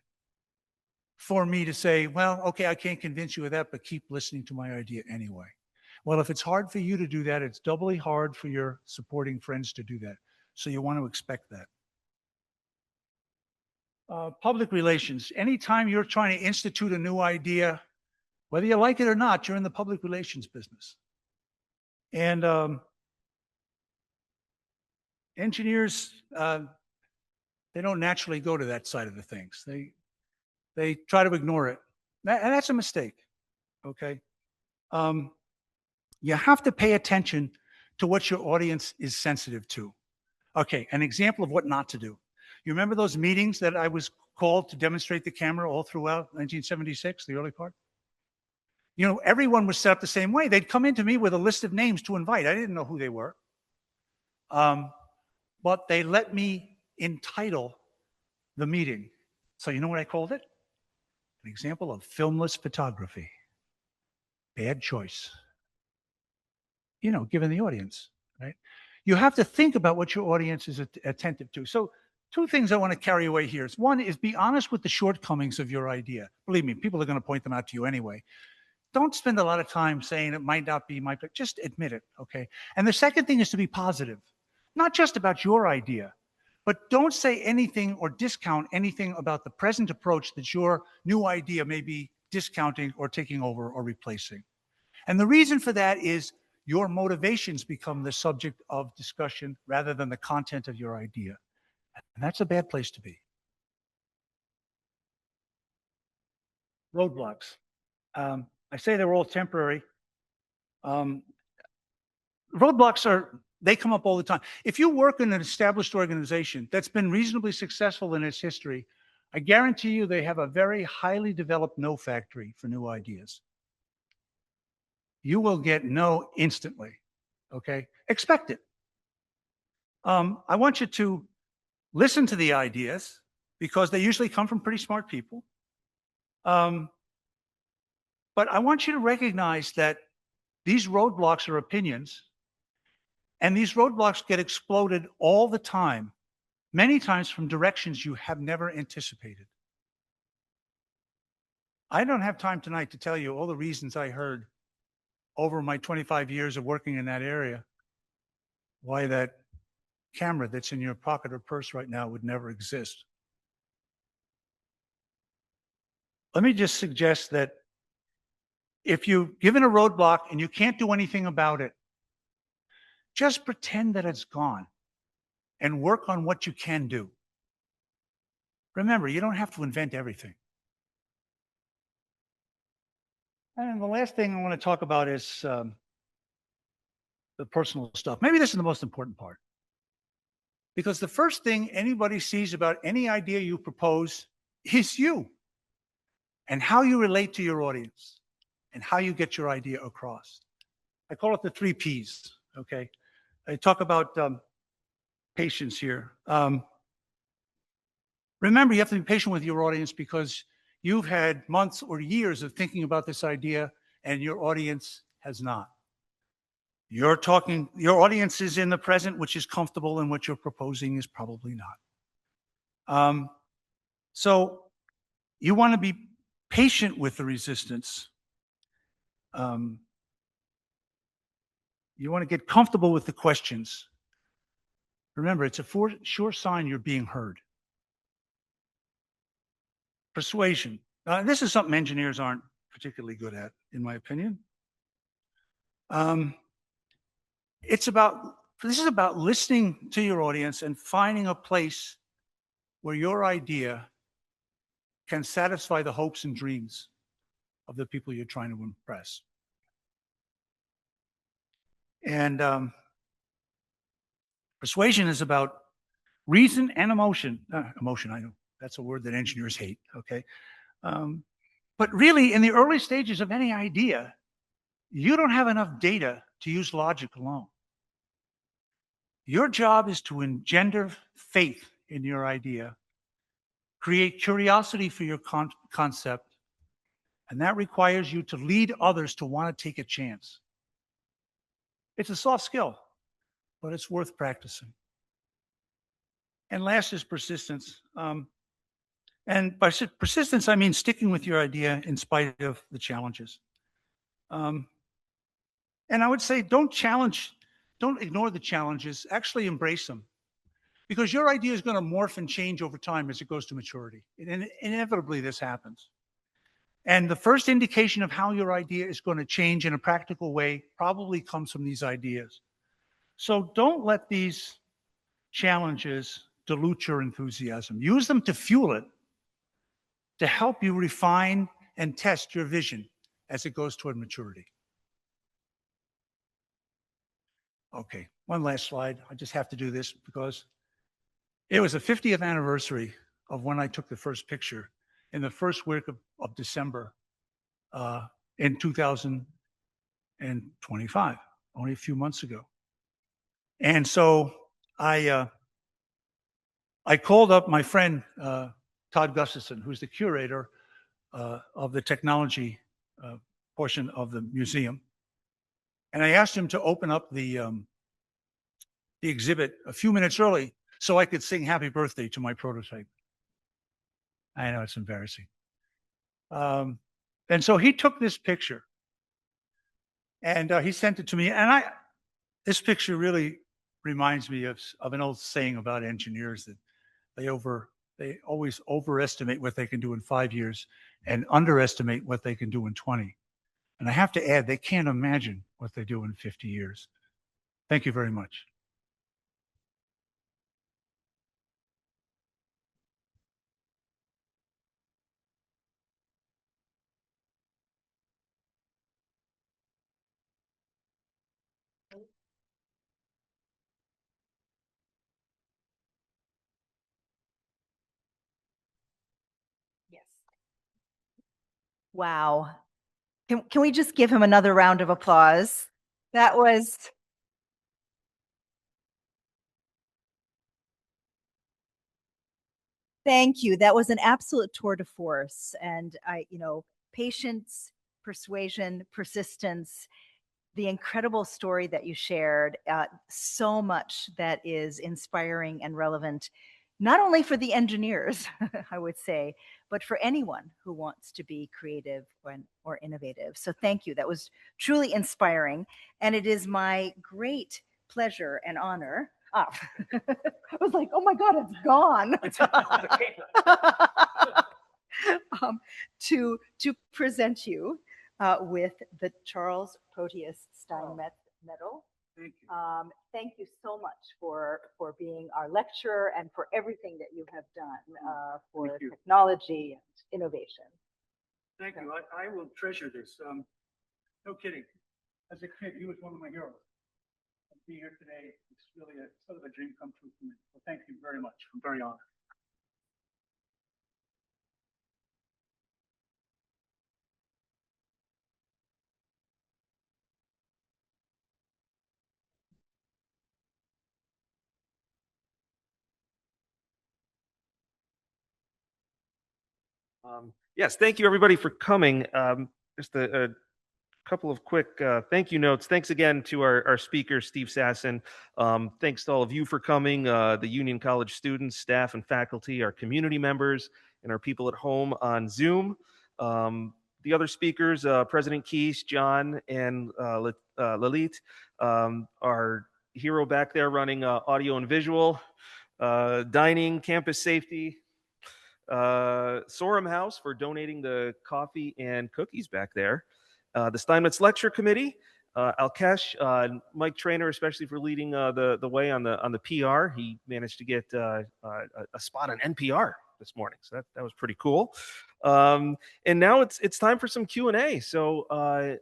for me to say, well, okay, I can't convince you of that, but keep listening to my idea anyway. Well, if it's hard for you to do that, it's doubly hard for your supporting friends to do that. So you want to expect that. Public relations. Anytime you're trying to institute a new idea, whether you like it or not, you're in the public relations business. And engineers, they don't naturally go to that side of the things. They try to ignore it. And that's a mistake, okay? You have to pay attention to what your audience is sensitive to. Okay, an example of what not to do. You remember those meetings that I was called to demonstrate the camera all throughout 1976, the early part? You know, everyone was set up the same way. They'd come into me with a list of names to invite. I didn't know who they were. But they let me entitle the meeting. So you know what I called it? An example of filmless photography. Bad choice. You know, given the audience, right? You have to think about what your audience is attentive to. So two things I want to carry away here. One is be honest with the shortcomings of your idea. Believe me, people are going to point them out to you anyway. Don't spend a lot of time saying it might not be my, but just admit it, okay? And the second thing is to be positive, not just about your idea, but don't say anything or discount anything about the present approach that your new idea may be discounting or taking over or replacing. And the reason for that is your motivations become the subject of discussion rather than the content of your idea. And that's a bad place to be. Roadblocks. I say they're all temporary. Roadblocks they come up all the time. If you work in an established organization that's been reasonably successful in its history, I guarantee you they have a very highly developed no factory for new ideas. You will get no instantly, okay? Expect it. I want you to listen to the ideas because they usually come from pretty smart people. But I want you to recognize that these roadblocks are opinions, and these roadblocks get exploded all the time, many times from directions you have never anticipated. I don't have time tonight to tell you all the reasons I heard over my 25 years of working in that area why that camera that's in your pocket or purse right now would never exist. Let me just suggest that if you're given a roadblock and you can't do anything about it, just pretend that it's gone and work on what you can do. Remember, you don't have to invent everything. And the last thing I want to talk about is the personal stuff. Maybe this is the most important part. Because the first thing anybody sees about any idea you propose is you and how you relate to your audience and how you get your idea across. I call it the 3 Ps, okay? I talk about patience here. Remember, you have to be patient with your audience because you've had months or years of thinking about this idea and your audience has not. Your audience is in the present, which is comfortable, and what you're proposing is probably not. So you want to be patient with the resistance. You want to get comfortable with the questions. Remember, it's a sure sign you're being heard. Persuasion. This is something engineers aren't particularly good at, in my opinion. This is about listening to your audience and finding a place where your idea can satisfy the hopes and dreams of the people you're trying to impress. And persuasion is about reason and emotion. Emotion, I know that's a word that engineers hate, okay? But really, in the early stages of any idea, you don't have enough data to use logic alone. Your job is to engender faith in your idea, create curiosity for your concept, and that requires you to lead others to want to take a chance. It's a soft skill, but it's worth practicing. And last is persistence. And by persistence, I mean sticking with your idea in spite of the challenges. And I would say don't ignore the challenges, actually embrace them. Because your idea is going to morph and change over time as it goes to maturity. And inevitably this happens. And the first indication of how your idea is going to change in a practical way probably comes from these ideas. So don't let these challenges dilute your enthusiasm. Use them to fuel it, to help you refine and test your vision as it goes toward maturity. Okay, one last slide. I just have to do this because it was the 50th anniversary of when I took the first picture in the first week of December in 2025, only a few months ago. And so I called up my friend, Todd Gustafson, who's the curator of the technology portion of the museum. And I asked him to open up the exhibit a few minutes early so I could sing happy birthday to my prototype. I know it's embarrassing. And so he took this picture and he sent it to me. And this picture really reminds me of an old saying about engineers that they always overestimate what they can do in 5 years and underestimate what they can do in 20. And I have to add, they can't imagine what they do in 50 years. Thank you very much. Yes. Wow. Can we just give him another round of applause? That was Thank you. That was an absolute tour de force. And patience, persuasion, persistence, the incredible story that you shared, so much that is inspiring and relevant, not only for the engineers, I would say, but for anyone who wants to be creative or innovative. So thank you. That was truly inspiring. And it is my great pleasure and honor. I was like, oh my God, it's gone. To present you with the Charles Proteus Steinmetz Medal. Thank you. Thank you so much for being our lecturer and for everything that you have done for technology and innovation. Thank you. I will treasure this. No kidding. As a kid, he was one of my heroes. To be here today, it's really sort of a dream come true for me. So thank you very much. I'm very honored. Yes, thank you everybody for coming. Just a couple of quick thank you notes. Thanks again to our speaker, Steve Sasson. Thanks to all of you for coming, the Union College students, staff, and faculty, our community members, and our people at home on Zoom. The other speakers, President Keish, John, and Lalit, our hero back there running audio and visual, dining, campus safety, Sorum House for donating the coffee and cookies back there, the Steinmetz Lecture Committee, Alkesh, Mike Trainer, especially for leading the way on the PR. He managed to get a spot on NPR this morning, so that was pretty cool. And now it's time for some Q&A. So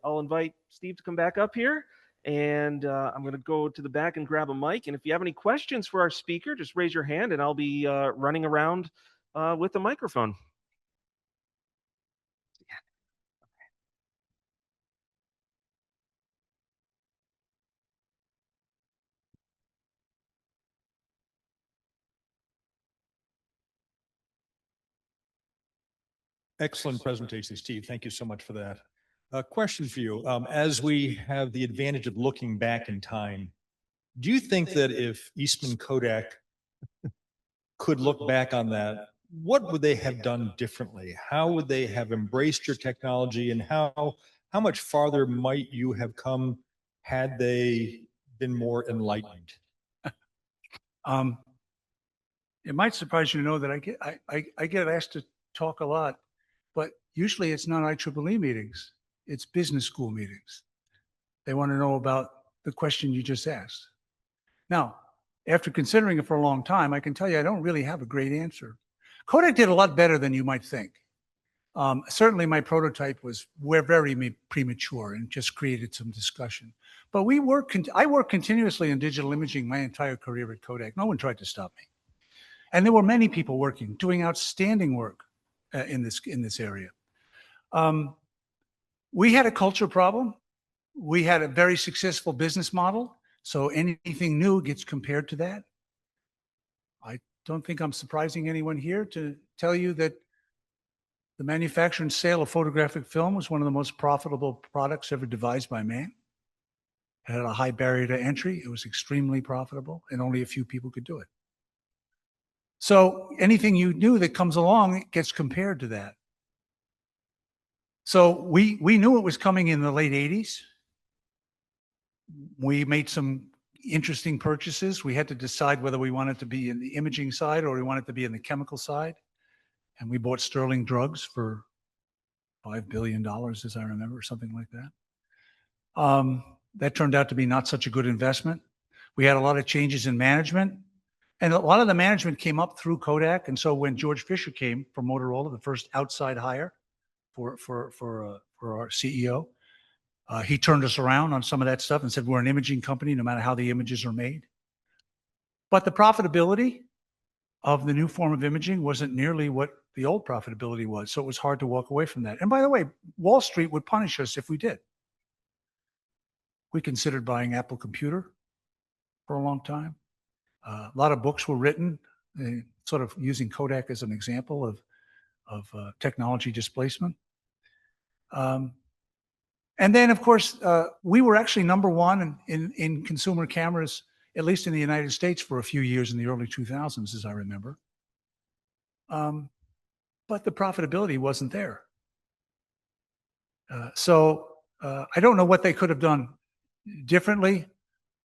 I'll invite Steve to come back up here, and I'm going to go to the back and grab a mic. And if you have any questions for our speaker, just raise your hand, and I'll be running around with the microphone. Excellent presentation, Steve. Thank you so much for that. A question for you. As we have the advantage of looking back in time, do you think that if Eastman Kodak could look back on that, what would they have done differently? How would they have embraced your technology, and how much farther might you have come had they been more enlightened? It might surprise you to know that I get asked to talk a lot, but usually it's not IEEE meetings. It's business school meetings. They want to know about the question you just asked. Now, after considering it for a long time, I can tell you I don't really have a great answer. Kodak did a lot better than you might think. Certainly my prototype was very premature and just created some discussion. But I worked continuously in digital imaging my entire career at Kodak. No one tried to stop me. And there were many people working, doing outstanding work in this area. We had a culture problem. We had a very successful business model. So anything new gets compared to that. I don't think I'm surprising anyone here to tell you that the manufacture and sale of photographic film was one of the most profitable products ever devised by man. It had a high barrier to entry. It was extremely profitable, and only a few people could do it. So anything you do that comes along, it gets compared to that. So we knew it was coming in the late 80s. We made some interesting purchases. We had to decide whether we wanted to be in the imaging side or we wanted to be in the chemical side. And we bought Sterling Drugs for $5 billion, as I remember, something like that. That turned out to be not such a good investment. We had a lot of changes in management. And a lot of the management came up through Kodak. And so when George Fisher came from Motorola, the first outside hire for our CEO, he turned us around on some of that stuff and said, we're an imaging company, no matter how the images are made. But the profitability of the new form of imaging wasn't nearly what the old profitability was. So it was hard to walk away from that. And by the way, Wall Street would punish us if we did. We considered buying Apple Computer for a long time. A lot of books were written, sort of using Kodak as an example of technology displacement. And then, of course, we were actually number one in consumer cameras, at least in the United States, for a few years in the early 2000s, as I remember. But the profitability wasn't there. So I don't know what they could have done differently.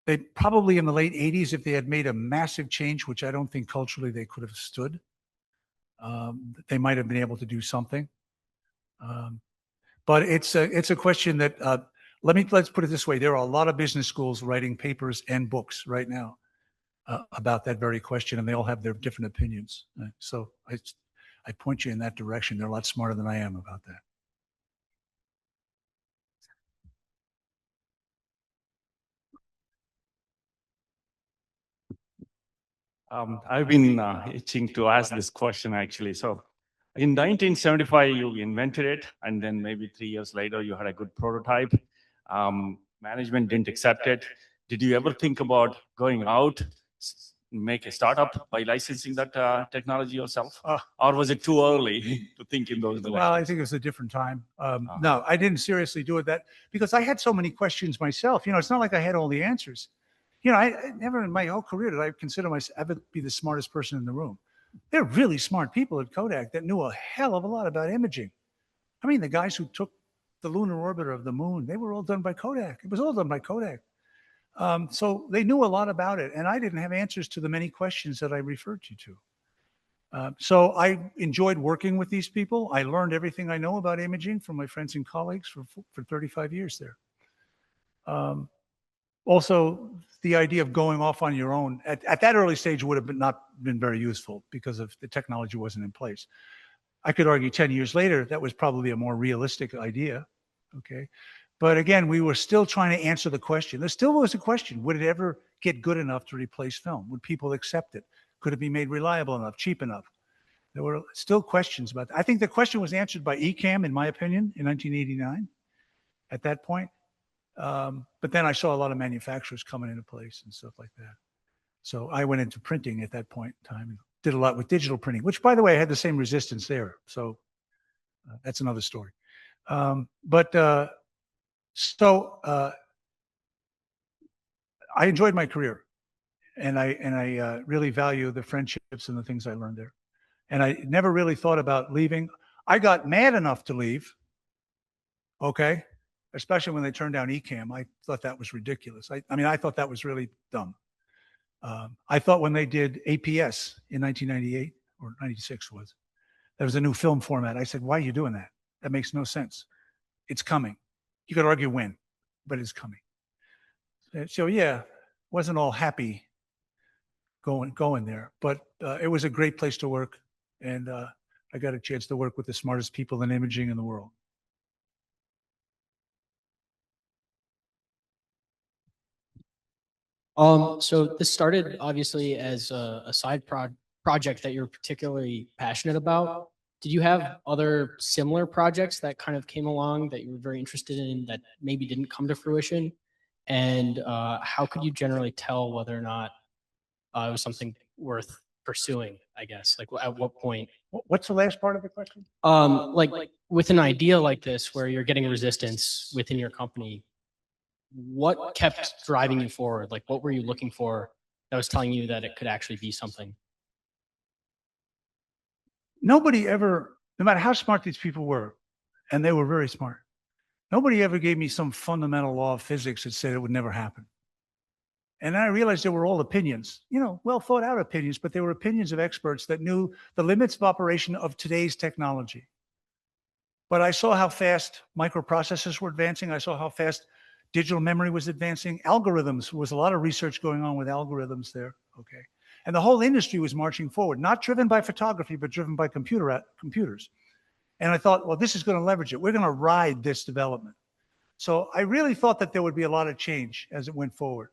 They probably in the late 80s, if they had made a massive change, which I don't think culturally they could have stood, they might have been able to do something. But it's a question that let's put it this way: there are a lot of business schools writing papers and books right now about that very question, and they all have their different opinions. So I point you in that direction. They're a lot smarter than I am about that. I've been itching to ask this question actually. So in 1975, you invented it, and then maybe 3 years later, you had a good prototype. Management didn't accept it. Did you ever think about going out, make a startup by licensing that technology yourself? Or was it too early to think in those directions? Well, I think it was a different time. No, I didn't seriously do it because I had so many questions myself. You know, it's not like I had all the answers. You know, I never in my whole career did I consider myself ever be the smartest person in the room. They're really smart people at Kodak that knew a hell of a lot about imaging. I mean, the guys who took the lunar orbiter of the moon, they were all done by Kodak. It was all done by Kodak. So they knew a lot about it, and I didn't have answers to the many questions that I referred you to. So I enjoyed working with these people. I learned everything I know about imaging from my friends and colleagues for 35 years there. Also, the idea of going off on your own at that early stage would have not been very useful because of the technology wasn't in place. I could argue 10 years later, that was probably a more realistic idea, okay? But again, we were still trying to answer the question. There still was a question, would it ever get good enough to replace film? Would people accept it? Could it be made reliable enough, cheap enough? There were still questions about that. I think the question was answered by ECAM, in my opinion, in 1989 at that point. But then I saw a lot of manufacturers coming into place and stuff like that. So I went into printing at that point in time and did a lot with digital printing, which, by the way, I had the same resistance there. So that's another story. I enjoyed my career, and I really value the friendships and the things I learned there. And I never really thought about leaving. I got mad enough to leave, okay? Especially when they turned down ECAM. I thought that was ridiculous. I mean, I thought that was really dumb. I thought when they did APS in 1998 or 96 there was a new film format. I said, why are you doing that? That makes no sense. It's coming. You could argue when, but it's coming. So yeah, wasn't all happy going there, but it was a great place to work. And I got a chance to work with the smartest people in imaging in the world. So this started obviously as a side project that you're particularly passionate about. Did you have other similar projects that kind of came along that you were very interested in that maybe didn't come to fruition? And how could you generally tell whether or not it was something worth pursuing, I guess? Like at what point? What's the last part of the question? Like with an idea like this where you're getting resistance within your company, what kept driving you forward? Like, what were you looking for that was telling you that it could actually be something? Nobody ever, no matter how smart these people were, and they were very smart, nobody ever gave me some fundamental law of physics that said it would never happen. And I realized they were all opinions, well thought out opinions, but they were opinions of experts that knew the limits of operation of today's technology. But I saw how fast microprocessors were advancing. I saw how fast digital memory was advancing. Algorithms, was a lot of research going on with algorithms there, okay? And the whole industry was marching forward, not driven by photography, but driven by computers. And I thought, well, this is going to leverage it. We're going to ride this development. So I really thought that there would be a lot of change as it went forward.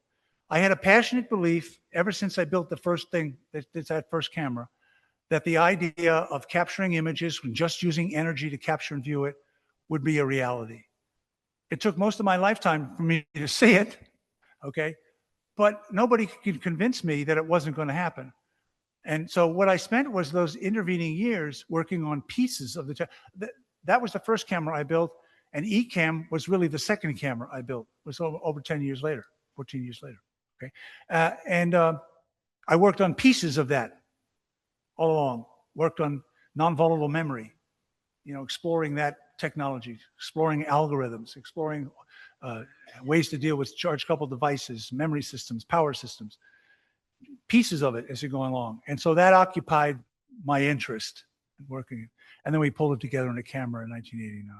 I had a passionate belief ever since I built the first thing, that first camera, that the idea of capturing images and just using energy to capture and view it would be a reality. It took most of my lifetime for me to see it, okay? But nobody could convince me that it wasn't going to happen. And so what I spent was those intervening years working on pieces of that was the first camera I built, and Ecamm was really the second camera I built. It was over 10 years later, 14 years later, okay? I worked on pieces of that all along, worked on non-volatile memory, exploring that technology, exploring algorithms, exploring ways to deal with charge-coupled devices, memory systems, power systems, pieces of it as you're going along. And so that occupied my interest in working. And then we pulled it together in a camera in 1989.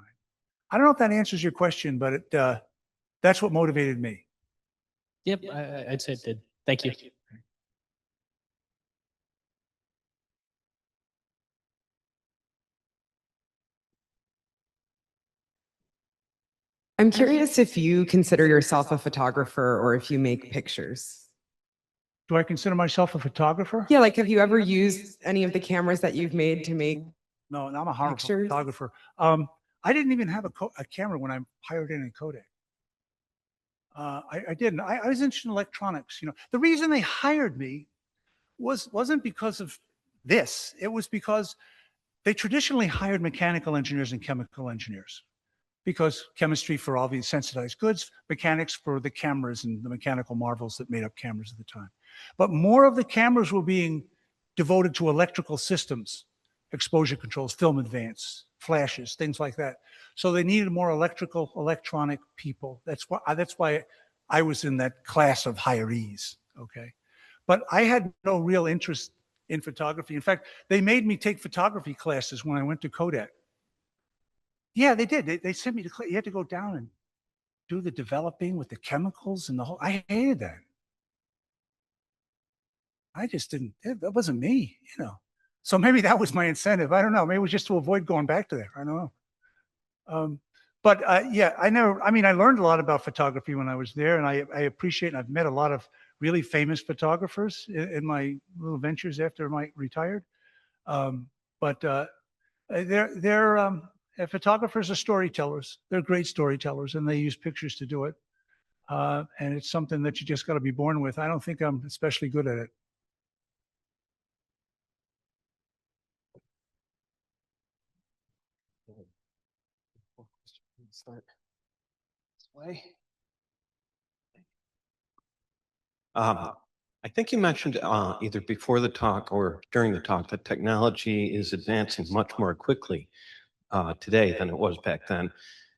I don't know if that answers your question, but that's what motivated me. Yep, I'd say it did. Thank you. I'm curious if you consider yourself a photographer or if you make pictures. Do I consider myself a photographer? Yeah, like have you ever used any of the cameras that you've made to make? No, I'm a horrible photographer. I didn't even have a camera when I hired in Kodak. I didn't. I was interested in electronics. The reason they hired me wasn't because of this. It was because they traditionally hired mechanical engineers and chemical engineers, because chemistry for all these sensitized goods, mechanics for the cameras and the mechanical marvels that made up cameras at the time. But more of the cameras were being devoted to electrical systems, exposure controls, film advance, flashes, things like that. So they needed more electronic people. That's why I was in that class of hirees, okay? But I had no real interest in photography. In fact, they made me take photography classes when I went to Kodak. Yeah, they did. They sent me to, you had to go down and do the developing with the chemicals and the whole, I hated that. I just didn't, that wasn't me, So maybe that was my incentive. I don't know. Maybe it was just to avoid going back to there. I don't know. Yeah, I learned a lot about photography when I was there, and I appreciate, and I've met a lot of really famous photographers in my little ventures after I retired. Photographers are storytellers. They're great storytellers, and they use pictures to do it. And it's something that you just got to be born with. I don't think I'm especially good at it. Start this way. I think you mentioned either before the talk or during the talk that technology is advancing much more quickly today than it was back then.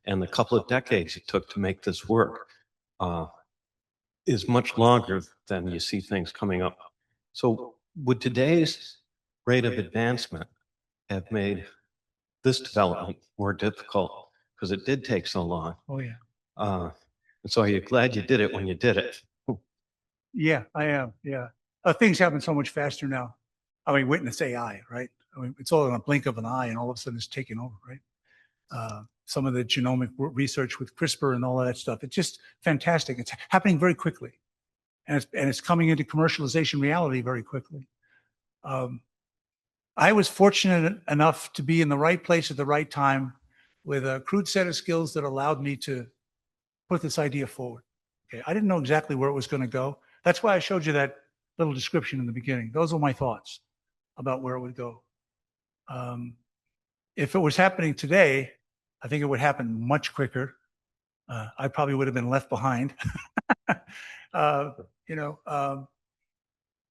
And the couple of decades it took to make this work is much longer than you see things coming up. So would today's rate of advancement have made this development more difficult? Because it did take so long. Oh, yeah. And so are you glad you did it when you did it? Yeah, I am. Yeah. Things happen so much faster now. I mean, witness AI, right? I mean, it's all in a blink of an eye, and all of a sudden it's taken over, right? Some of the genomic research with CRISPR and all of that stuff. It's just fantastic. It's happening very quickly, and it's coming into commercialization reality very quickly. I was fortunate enough to be in the right place at the right time with a crude set of skills that allowed me to put this idea forward. Okay, I didn't know exactly where it was going to go. That's why I showed you that little description in the beginning. Those were my thoughts about where it would go. If it was happening today, I think it would happen much quicker. I probably would have been left behind. You know,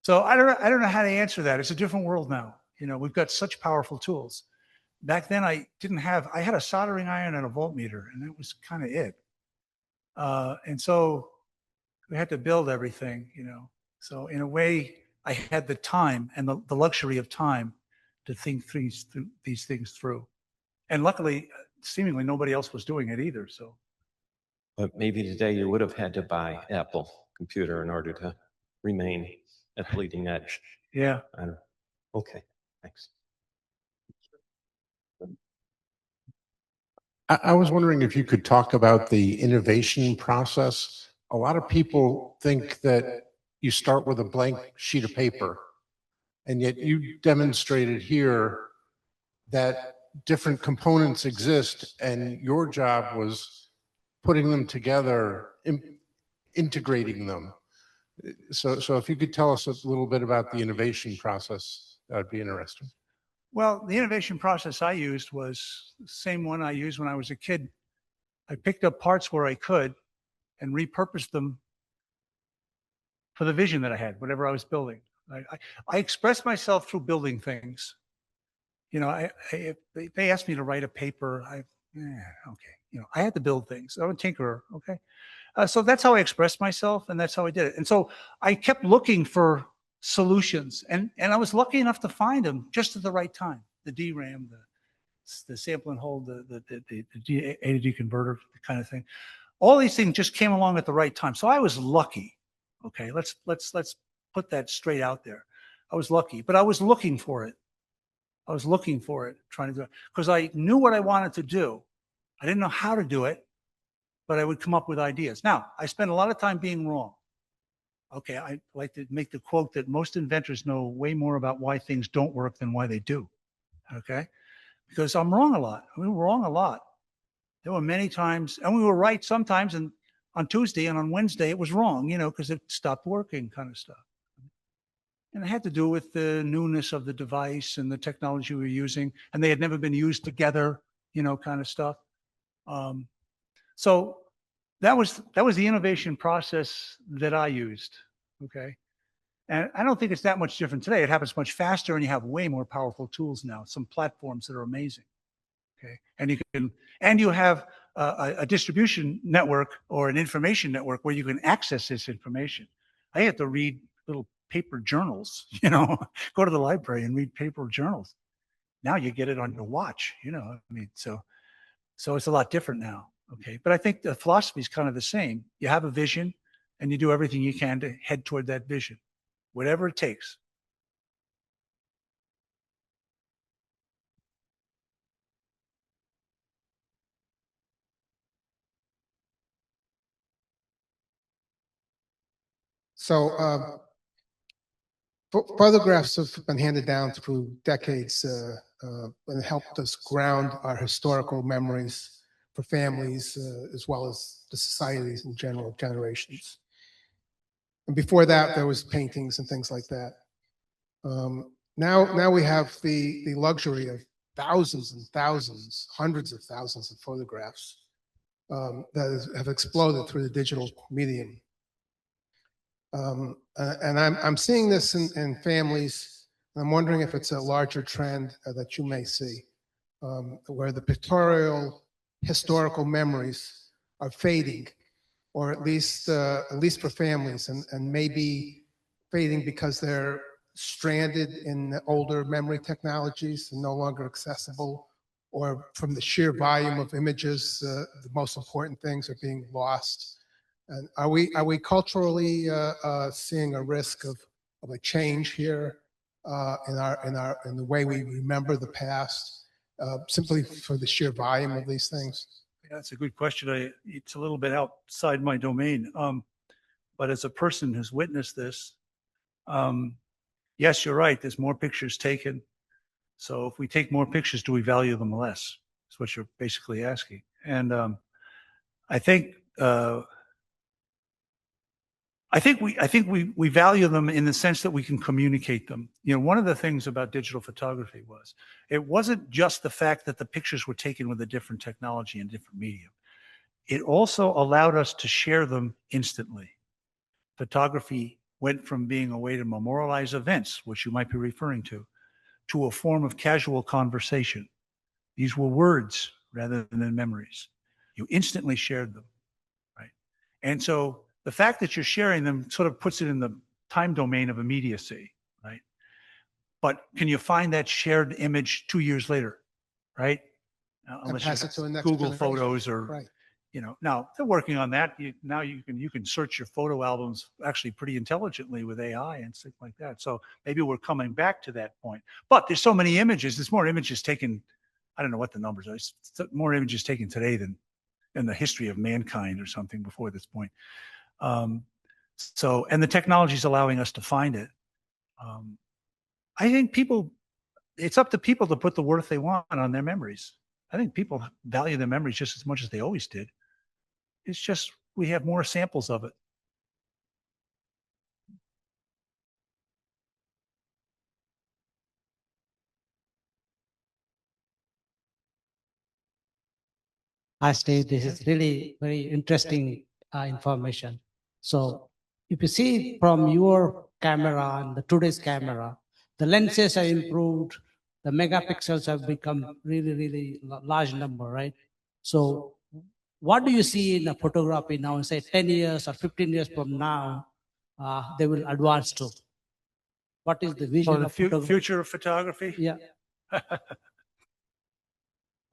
so I don't know how to answer that. It's a different world now. You know, we've got such powerful tools. Back then, I had a soldering iron and a voltmeter, and that was kind of it. And so we had to build everything, you know. So in a way, I had the time and the luxury of time to think these things through. And luckily, seemingly nobody else was doing it either. So, But maybe today you would have had to buy Apple computer in order to remain at the leading edge. yeah. I don't. Okay, thanks. I was wondering if you could talk about the innovation process. A lot of people think that you start with a blank sheet of paper, and yet you demonstrated here that different components exist, and your job was putting them together, integrating them. So if you could tell us a little bit about the innovation process, that would be interesting. Well, the innovation process I used was the same one I used when I was a kid. I picked up parts where I could and repurposed them for the vision that I had, whatever I was building. I expressed myself through building things. You know, if they asked me to write a paper, okay. You know, I had to build things. I'm a tinkerer, okay? So that's how I expressed myself, and that's how I did it. And so I kept looking for solutions, and I was lucky enough to find them just at the right time. The DRAM, the sample and hold, the A to D converter kind of thing. All these things just came along at the right time. So I was lucky. Okay, let's put that straight out there. I was lucky, but I was looking for it. I was looking for it, trying to do it, because I knew what I wanted to do. I didn't know how to do it, but I would come up with ideas. Now, I spent a lot of time being wrong. Okay, I like to make the quote that most inventors know way more about why things don't work than why they do. Okay, because I'm wrong a lot. We were wrong a lot. There were many times, and we were right sometimes, and on Tuesday and on Wednesday it was wrong, you know, because it stopped working kind of stuff. And it had to do with the newness of the device and the technology we were using, and they had never been used together, you know, kind of stuff. So that was the innovation process that I used. Okay, and I don't think it's that much different today. It happens much faster, and you have way more powerful tools now. Some platforms that are amazing. Okay, and you have a distribution network or an information network where you can access this information. I had to read little paper journals, you know, go to the library and read paper journals. Now you get it on your watch, you know. I mean, so it's a lot different now. Okay, but I think the philosophy is kind of the same. You have a vision, and you do everything you can to head toward that vision, whatever it takes. So photographs have been handed down through decades and helped us ground our historical memories for families as well as the societies in general, generations. And before that, there was paintings and things like that. Now we have the luxury of thousands and thousands, hundreds of thousands of photographs that have exploded through the digital medium. And I'm seeing this in families. I'm wondering if it's a larger trend that you may see, where the pictorial historical memories are fading, or at least for families, and maybe fading because they're stranded in older memory technologies and no longer accessible, or from the sheer volume of images, the most important things are being lost. And are we culturally seeing a risk of a change here in the way we remember the past, simply for the sheer volume of these things? Yeah, that's a good question. It's a little bit outside my domain. But as a person who's witnessed this, yes, you're right. There's more pictures taken. So if we take more pictures, do we value them less? That's what you're basically asking. And I think we value them in the sense that we can communicate them. You know, one of the things about digital photography was it wasn't just the fact that the pictures were taken with a different technology and different medium. It also allowed us to share them instantly. Photography went from being a way to memorialize events, which you might be referring to a form of casual conversation. These were words rather than memories. You instantly shared them, right? And so the fact that you're sharing them sort of puts it in the time domain of immediacy, right? But can you find that shared image 2 years later, right? Unless pass you it to a next Google generation. Photos or, Right. you know, now they're working on that. Now you can search your photo albums actually pretty intelligently with AI and stuff like that. So maybe we're coming back to that point. But there's so many images. There's more images taken. I don't know what the numbers are. It's more images taken today than in the history of mankind or something before this point. So, and the technology is allowing us to find it. I think it's up to people to put the worth they want on their memories. I think people value their memories just as much as they always did. It's just we have more samples of it. Hi, Steve. This is really very interesting information. So if you see from your camera and the today's camera, the lenses are improved, the megapixels have become really, really large number, right? So what do you see in a photography now, say 10 years or 15 years from now, they will advance to? What is the vision For the of photography? future of photography? Yeah.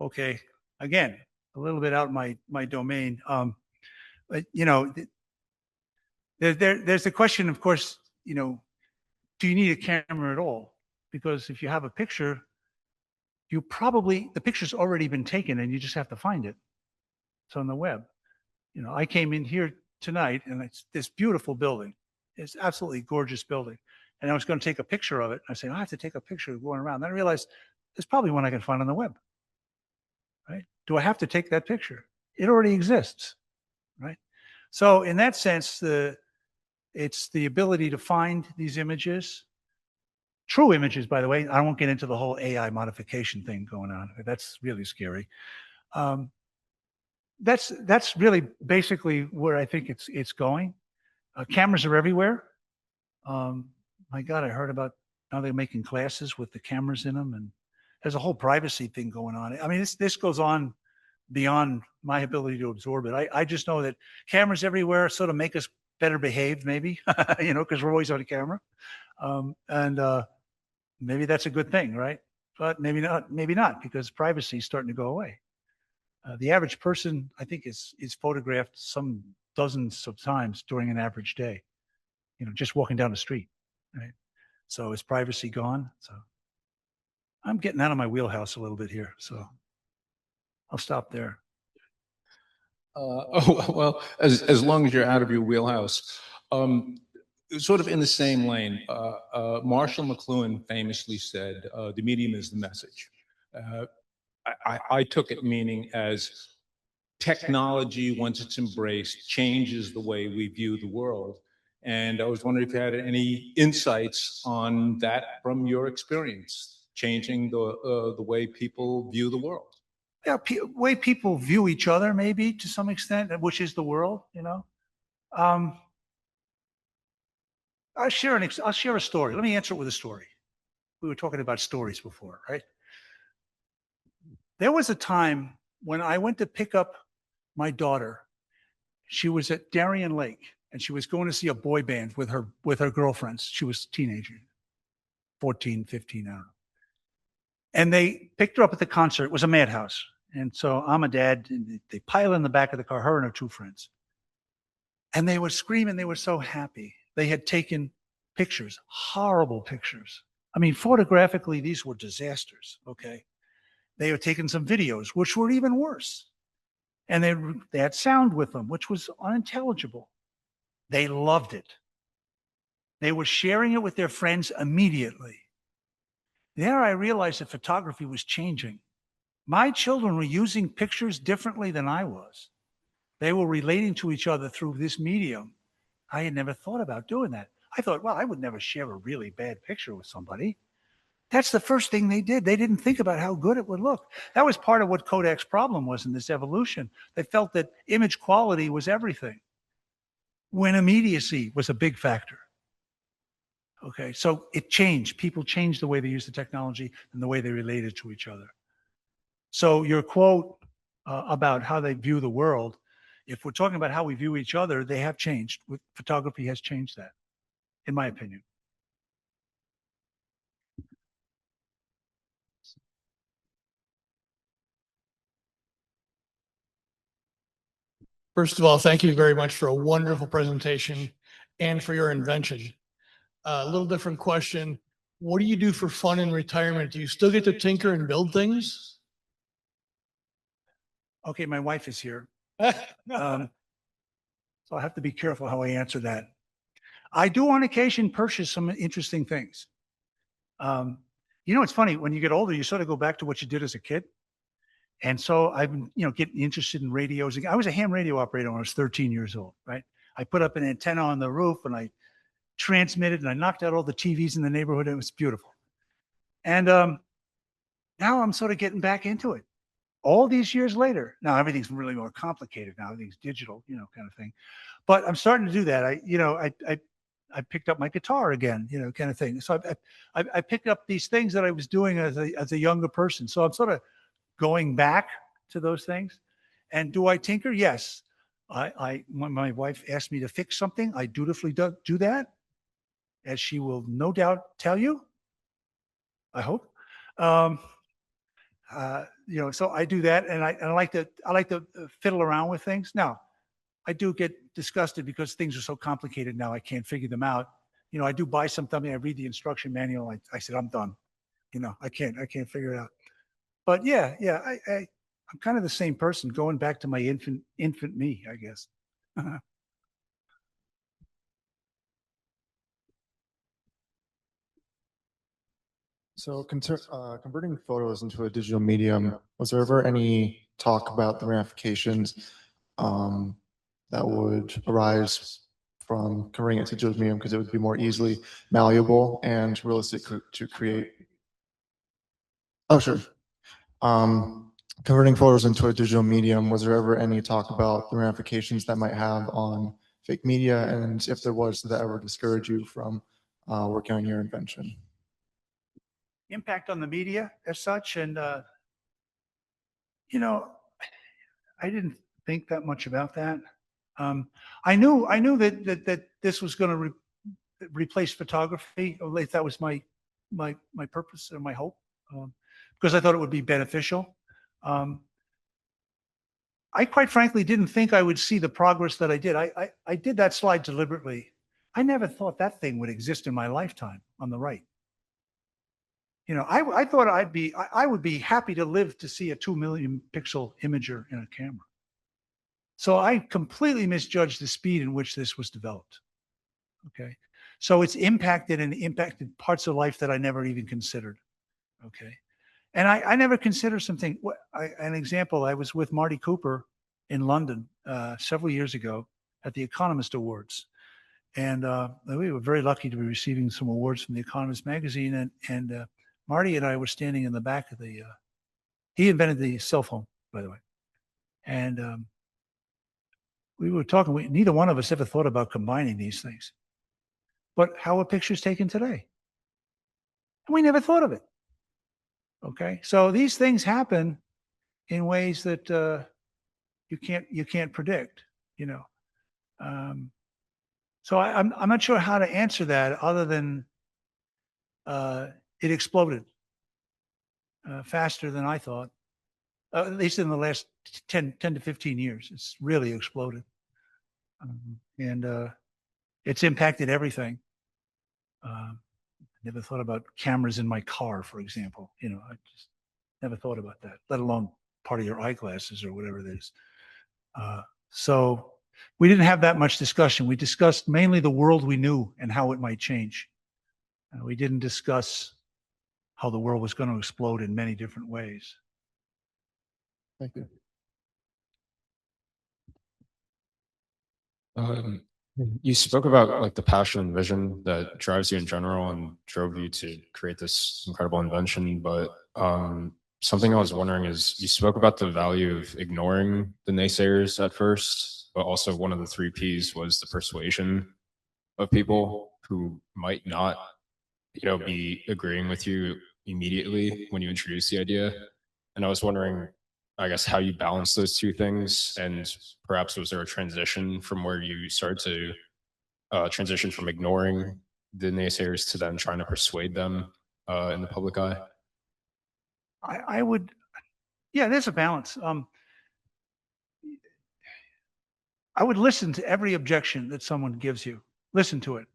Okay. Again, a little bit out my domain. But you know, there's the question, of course, you know, do you need a camera at all? Because if you have a picture, the picture's already been taken and you just have to find it. It's on the web. You know, I came in here tonight and it's this beautiful building. It's absolutely gorgeous building. And I was going to take a picture of it. I said, I have to take a picture of going around. Then I realized there's probably one I can find on the web. Right? Do I have to take that picture? It already exists. Right? So in that sense, it's the ability to find these images, true images, by the way. I won't get into the whole AI modification thing going on. That's really scary. That's really basically where I think it's going. Cameras are everywhere. My God, I heard about now they're making glasses with the cameras in them, and there's a whole privacy thing going on. I mean, this goes on beyond my ability to absorb it. I just know that cameras everywhere sort of make us better behaved, maybe, you know, because we're always on camera. And maybe that's a good thing, right? But maybe not, because privacy is starting to go away. The average person, I think, is photographed some dozens of times during an average day, you know, just walking down the street, right? So is privacy gone? So I'm getting out of my wheelhouse a little bit here, so I'll stop there. Well, as long as you're out of your wheelhouse, sort of in the same lane, Marshall McLuhan famously said, "The medium is the message." I took it meaning as technology, once it's embraced, changes the way we view the world. And I was wondering if you had any insights on that from your experience, changing the way people view the world. Yeah, way people view each other, maybe to some extent, which is the world, you know. I'll share a story. Let me answer it with a story. We were talking about stories before, right? There was a time when I went to pick up my daughter. She was at Darien Lake, and she was going to see a boy band with her girlfriends. She was a teenager, 14, 15, I don't know. And they picked her up at the concert. It was a madhouse. And so I'm a dad, and they pile in the back of the car, her and her two friends. And they were screaming. They were so happy. They had taken pictures, horrible pictures. I mean, photographically, these were disasters, okay? They were taking some videos, which were even worse. And they had sound with them, which was unintelligible. They loved it. They were sharing it with their friends immediately. There I realized that photography was changing. My children were using pictures differently than I was. They were relating to each other through this medium. I had never thought about doing that. I thought, well, I would never share a really bad picture with somebody. That's the first thing they did. They didn't think about how good it would look. That was part of what Kodak's problem was in this evolution. They felt that image quality was everything, when immediacy was a big factor. Okay, so it changed. People changed the way they used the technology and the way they related to each other. So your quote about how they view the world, if we're talking about how we view each other, they have changed. Photography has changed that, in my opinion. First of all, thank you very much for a wonderful presentation and for your invention. A little different question. What do you do for fun in retirement? Do you still get to tinker and build things? Okay, my wife is here. So I have to be careful how I answer that. I do on occasion purchase some interesting things. It's funny, when you get older, you sort of go back to what you did as a kid. And so I've been, getting interested in radios. I was a ham radio operator when I was 13 years old, right? I put up an antenna on the roof and I transmitted and I knocked out all the TVs in the neighborhood. It was beautiful. And now I'm sort of getting back into it. All these years later, now everything's really more complicated now. Everything's digital, kind of thing. But I'm starting to do that. I picked up my guitar again, kind of thing. So I picked up these things that I was doing as a younger person. So I'm sort of going back to those things. And do I tinker? Yes. When my wife asked me to fix something, I dutifully do that, as she will no doubt tell you. I hope. So I do that, and I like to fiddle around with things. Now, I do get disgusted because things are so complicated now. I can't figure them out. I do buy something. I read the instruction manual. I said, I'm done. I can't figure it out. But yeah, I'm kind of the same person, going back to my infant me, I guess. So converting photos into a digital medium, was there ever any talk about the ramifications that would arise from converting it to digital medium, because it would be more easily malleable and realistic to create? Oh, sure. Converting photos into a digital medium, was there ever any talk about the ramifications that might have on fake media? And if there was, did that ever discourage you from working on your invention? Impact on the media as such, and I didn't think that much about that. I knew that this was going to replace photography. Or at least that was my purpose and my hope, because I thought it would be beneficial. I quite frankly didn't think I would see the progress that I did. I did that slide deliberately. I never thought that thing would exist in my lifetime on the right. I thought I would be happy to live to see a 2 million pixel imager in a camera. So I completely misjudged the speed in which this was developed. Okay. So it's impacted parts of life that I never even considered. Okay. And I never considered something. An example, I was with Marty Cooper in London several years ago at the Economist Awards. And we were very lucky to be receiving some awards from the Economist magazine. And Marty and I were standing in the back of he invented the cell phone, by the way. And we were talking, neither one of us ever thought about combining these things. But how are pictures taken today? And we never thought of it. Okay, so these things happen in ways that you can't predict. So I'm not sure how to answer that other than it exploded faster than I thought. At least in the last 10 to 15 years, it's really exploded, and it's impacted everything. Never thought about cameras in my car, for example. I just never thought about that, let alone part of your eyeglasses or whatever it is. So we didn't have that much discussion. We discussed mainly the world we knew and how it might change. We didn't discuss how the world was going to explode in many different ways. Thank you. You spoke about like the passion and vision that drives you in general and drove you to create this incredible invention. But something I was wondering is you spoke about the value of ignoring the naysayers at first, but also one of the 3 Ps was the persuasion of people who might not, be agreeing with you immediately when you introduce the idea. And I was wondering, I guess, how you balance those 2 things, and perhaps was there a transition from where you started to transition from ignoring the naysayers to then trying to persuade them in the public eye? I would, yeah, there's a balance. I would listen to every objection that someone gives you. Listen to it.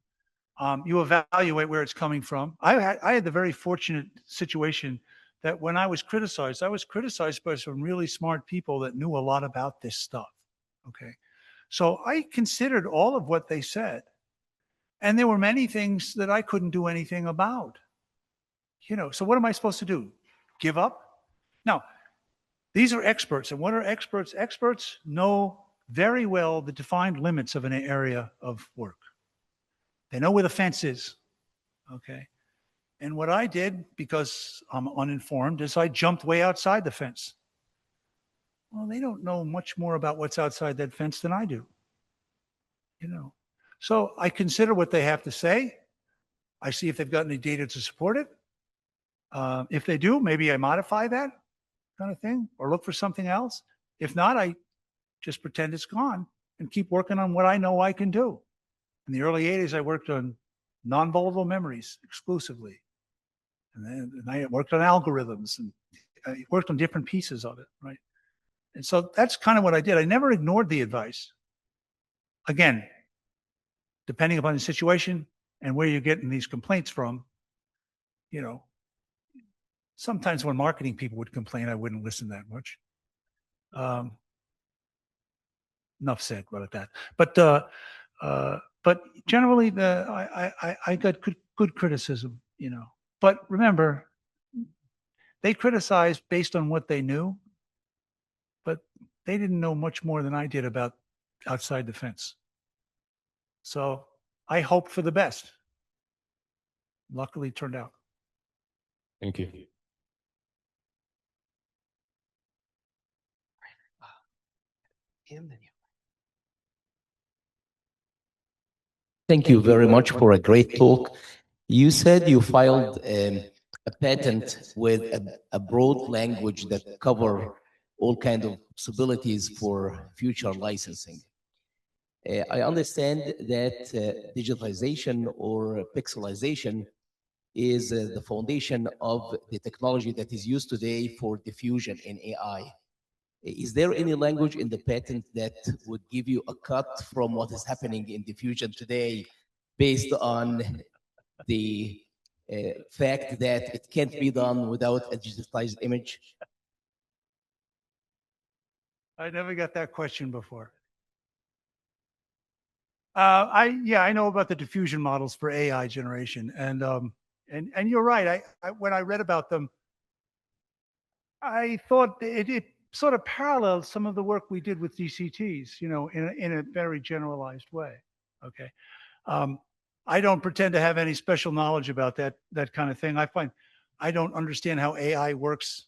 You evaluate where it's coming from. I had the very fortunate situation that when I was criticized by some really smart people that knew a lot about this stuff. Okay. So I considered all of what they said. And there were many things that I couldn't do anything about. So what am I supposed to do? Give up? Now, these are experts. And what are experts? Experts know very well the defined limits of an area of work. They know where the fence is. Okay. And what I did, because I'm uninformed, is I jumped way outside the fence. Well, they don't know much more about what's outside that fence than I do. So I consider what they have to say. I see if they've got any data to support it. If they do, maybe I modify that kind of thing or look for something else. If not, I just pretend it's gone and keep working on what I know I can do. In the early 80s, I worked on non-volatile memories exclusively. And then I worked on algorithms and I worked on different pieces of it, right? And so that's kind of what I did. I never ignored the advice. Again, depending upon the situation and where you're getting these complaints from, sometimes when marketing people would complain, I wouldn't listen that much. Enough said about that. But generally, I got good criticism, But remember, they criticized based on what they knew, but they didn't know much more than I did about outside the fence. So I hoped for the best. Luckily, it turned out. Thank you. Thank you very much for a great talk. You said you filed a patent with a broad language that cover all kind of possibilities for future licensing. I understand that digitalization or pixelization is the foundation of the technology that is used today for diffusion in AI. Is there any language in the patent that would give you a cut from what is happening in diffusion today based on the fact that it can't be done without a digitized image? I never got that question before. I know about the diffusion models for AI generation, and you're right. When I read about them, I thought it sort of parallels some of the work we did with DCTs, in a very generalized way. Okay. I don't pretend to have any special knowledge about that kind of thing. I don't understand how AI works,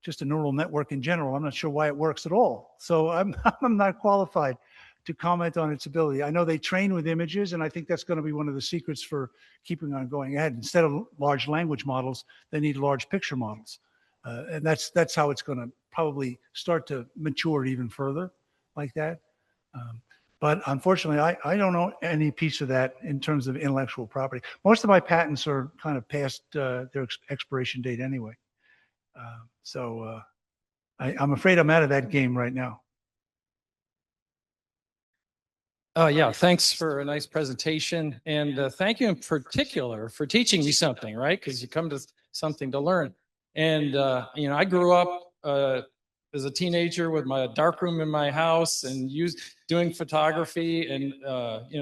just a neural network in general. I'm not sure why it works at all. So I'm not qualified to comment on its ability. I know they train with images, and I think that's going to be one of the secrets for keeping on going ahead. Instead of large language models, they need large picture models. And that's how it's going to probably start to mature even further like that. But unfortunately, I don't know any piece of that in terms of intellectual property. Most of my patents are kind of past their expiration date anyway. So I'm afraid I'm out of that game right now. Yeah, thanks for a nice presentation. And thank you in particular for teaching me something, right? Because you come to something to learn. And, I grew up as a teenager with my darkroom in my house and doing photography and,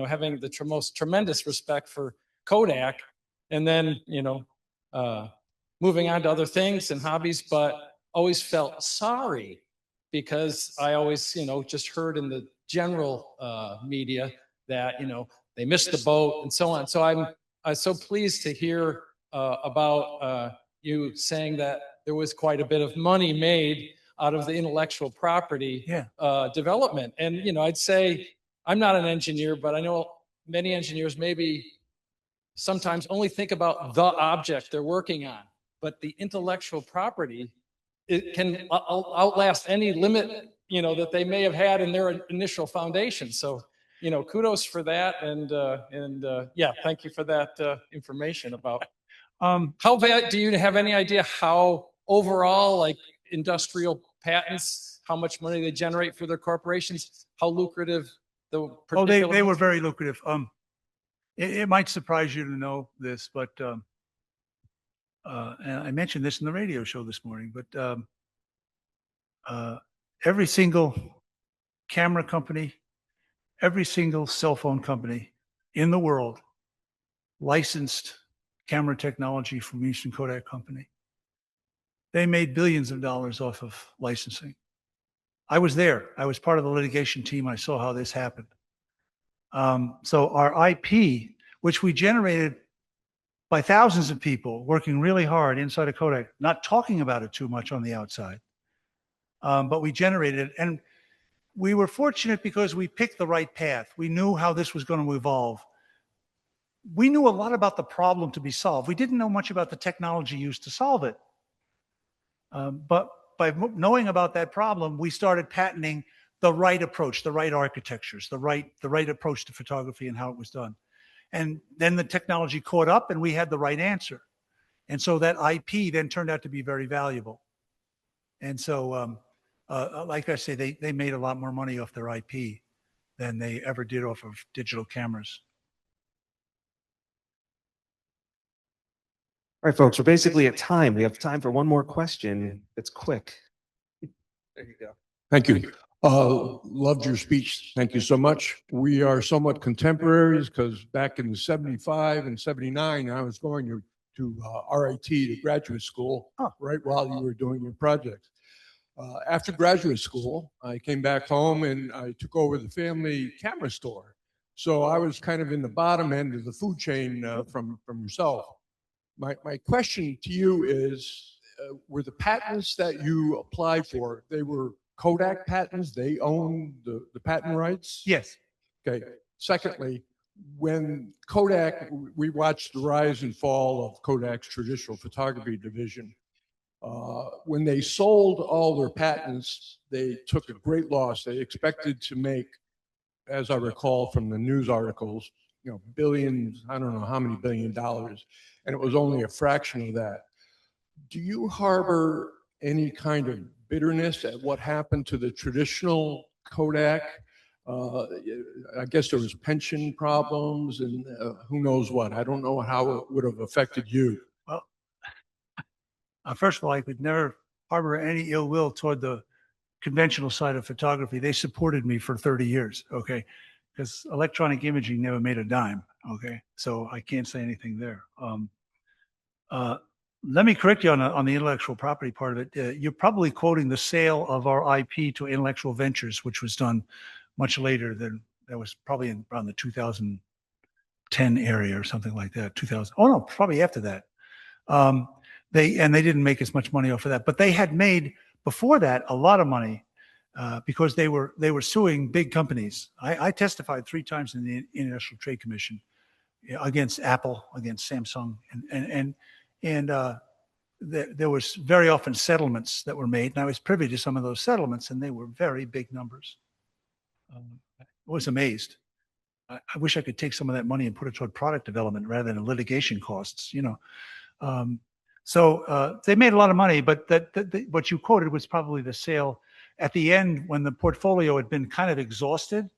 having the most tremendous respect for Kodak. And then, moving on to other things and hobbies, but always felt sorry because I always, just heard in the general media that, they missed the boat and so on. So I'm so pleased to hear about you saying that there was quite a bit of money made out of the intellectual property development. And, I'd say I'm not an engineer, but I know many engineers maybe sometimes only think about the object they're working on, but the intellectual property, it can outlast any limit, that they may have had in their initial foundation. So, kudos for that. And yeah, thank you for that information about do you have any idea how overall, like industrial patents, how much money they generate for their corporations, how lucrative the particular. They were very lucrative. It might surprise you to know this, but and I mentioned this in the radio show this morning, but every single camera company, every single cell phone company in the world licensed camera technology from Eastern Kodak Company. They made billions of dollars off of licensing. I was there. I was part of the litigation team. I saw how this happened. So our IP, which we generated by thousands of people working really hard inside of Kodak, not talking about it too much on the outside, but we generated it. And we were fortunate because we picked the right path. We knew how this was going to evolve. We knew a lot about the problem to be solved. We didn't know much about the technology used to solve it. But by knowing about that problem, we started patenting the right approach, the right architectures, the right approach to photography and how it was done. And then the technology caught up and we had the right answer. And so that IP then turned out to be very valuable. And so, like I say, they made a lot more money off their IP than they ever did off of digital cameras. All right, folks, we're basically at time. We have time for one more question. It's quick. There you go. Thank you. Loved your speech. Thank you so much. We are somewhat contemporaries because back in 75 and 79, I was going to RIT, to graduate school, right while you were doing your project. After graduate school, I came back home and I took over the family camera store. So I was kind of in the bottom end of the food chain from yourself. My question to you is, were the patents that you applied for, they were Kodak patents? They own the patent rights? Yes. Okay. Secondly, when Kodak, we watched the rise and fall of Kodak's traditional photography division. When they sold all their patents, they took a great loss. They expected to make, as I recall from the news articles, billions, I don't know how many $1 billion, and it was only a fraction of that. Do you harbor any kind of bitterness at what happened to the traditional Kodak? I guess there was pension problems and who knows what. I don't know how it would have affected you. Well, first of all, I could never harbor any ill will toward the conventional side of photography. They supported me for 30 years, okay? Because electronic imaging never made a dime, okay? So I can't say anything there. Let me correct you on the intellectual property part of it. You're probably quoting the sale of our IP to Intellectual Ventures, which was done much later than, that was probably around the 2010 area or something like that. 2000. Oh no, probably after that. They didn't make as much money off of that, but they had made before that a lot of money because they were suing big companies. I testified 3 times in the International Trade Commission against Apple, against Samsung, and there was very often settlements that were made, and I was privy to some of those settlements, and they were very big numbers. I was amazed. I wish I could take some of that money and put it toward product development rather than litigation costs, So they made a lot of money, but what you quoted was probably the sale at the end when the portfolio had been kind of exhausted.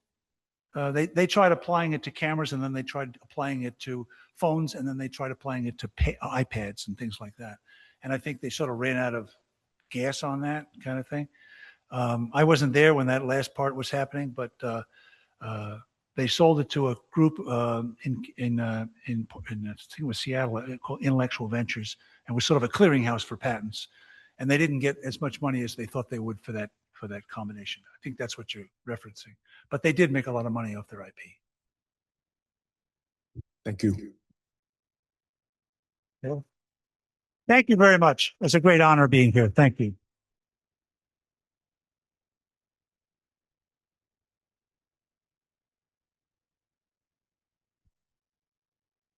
They tried applying it to cameras, and then they tried applying it to phones, and then they tried applying it to iPads and things like that. And I think they sort of ran out of gas on that kind of thing. I wasn't there when that last part was happening, but they sold it to a group in I think it was Seattle, called Intellectual Ventures, and was sort of a clearinghouse for patents. And they didn't get as much money as they thought they would for that combination. I think that's what you're referencing. But they did make a lot of money off their IP. Thank you. Yeah. Thank you very much. It's a great honor being here. Thank you.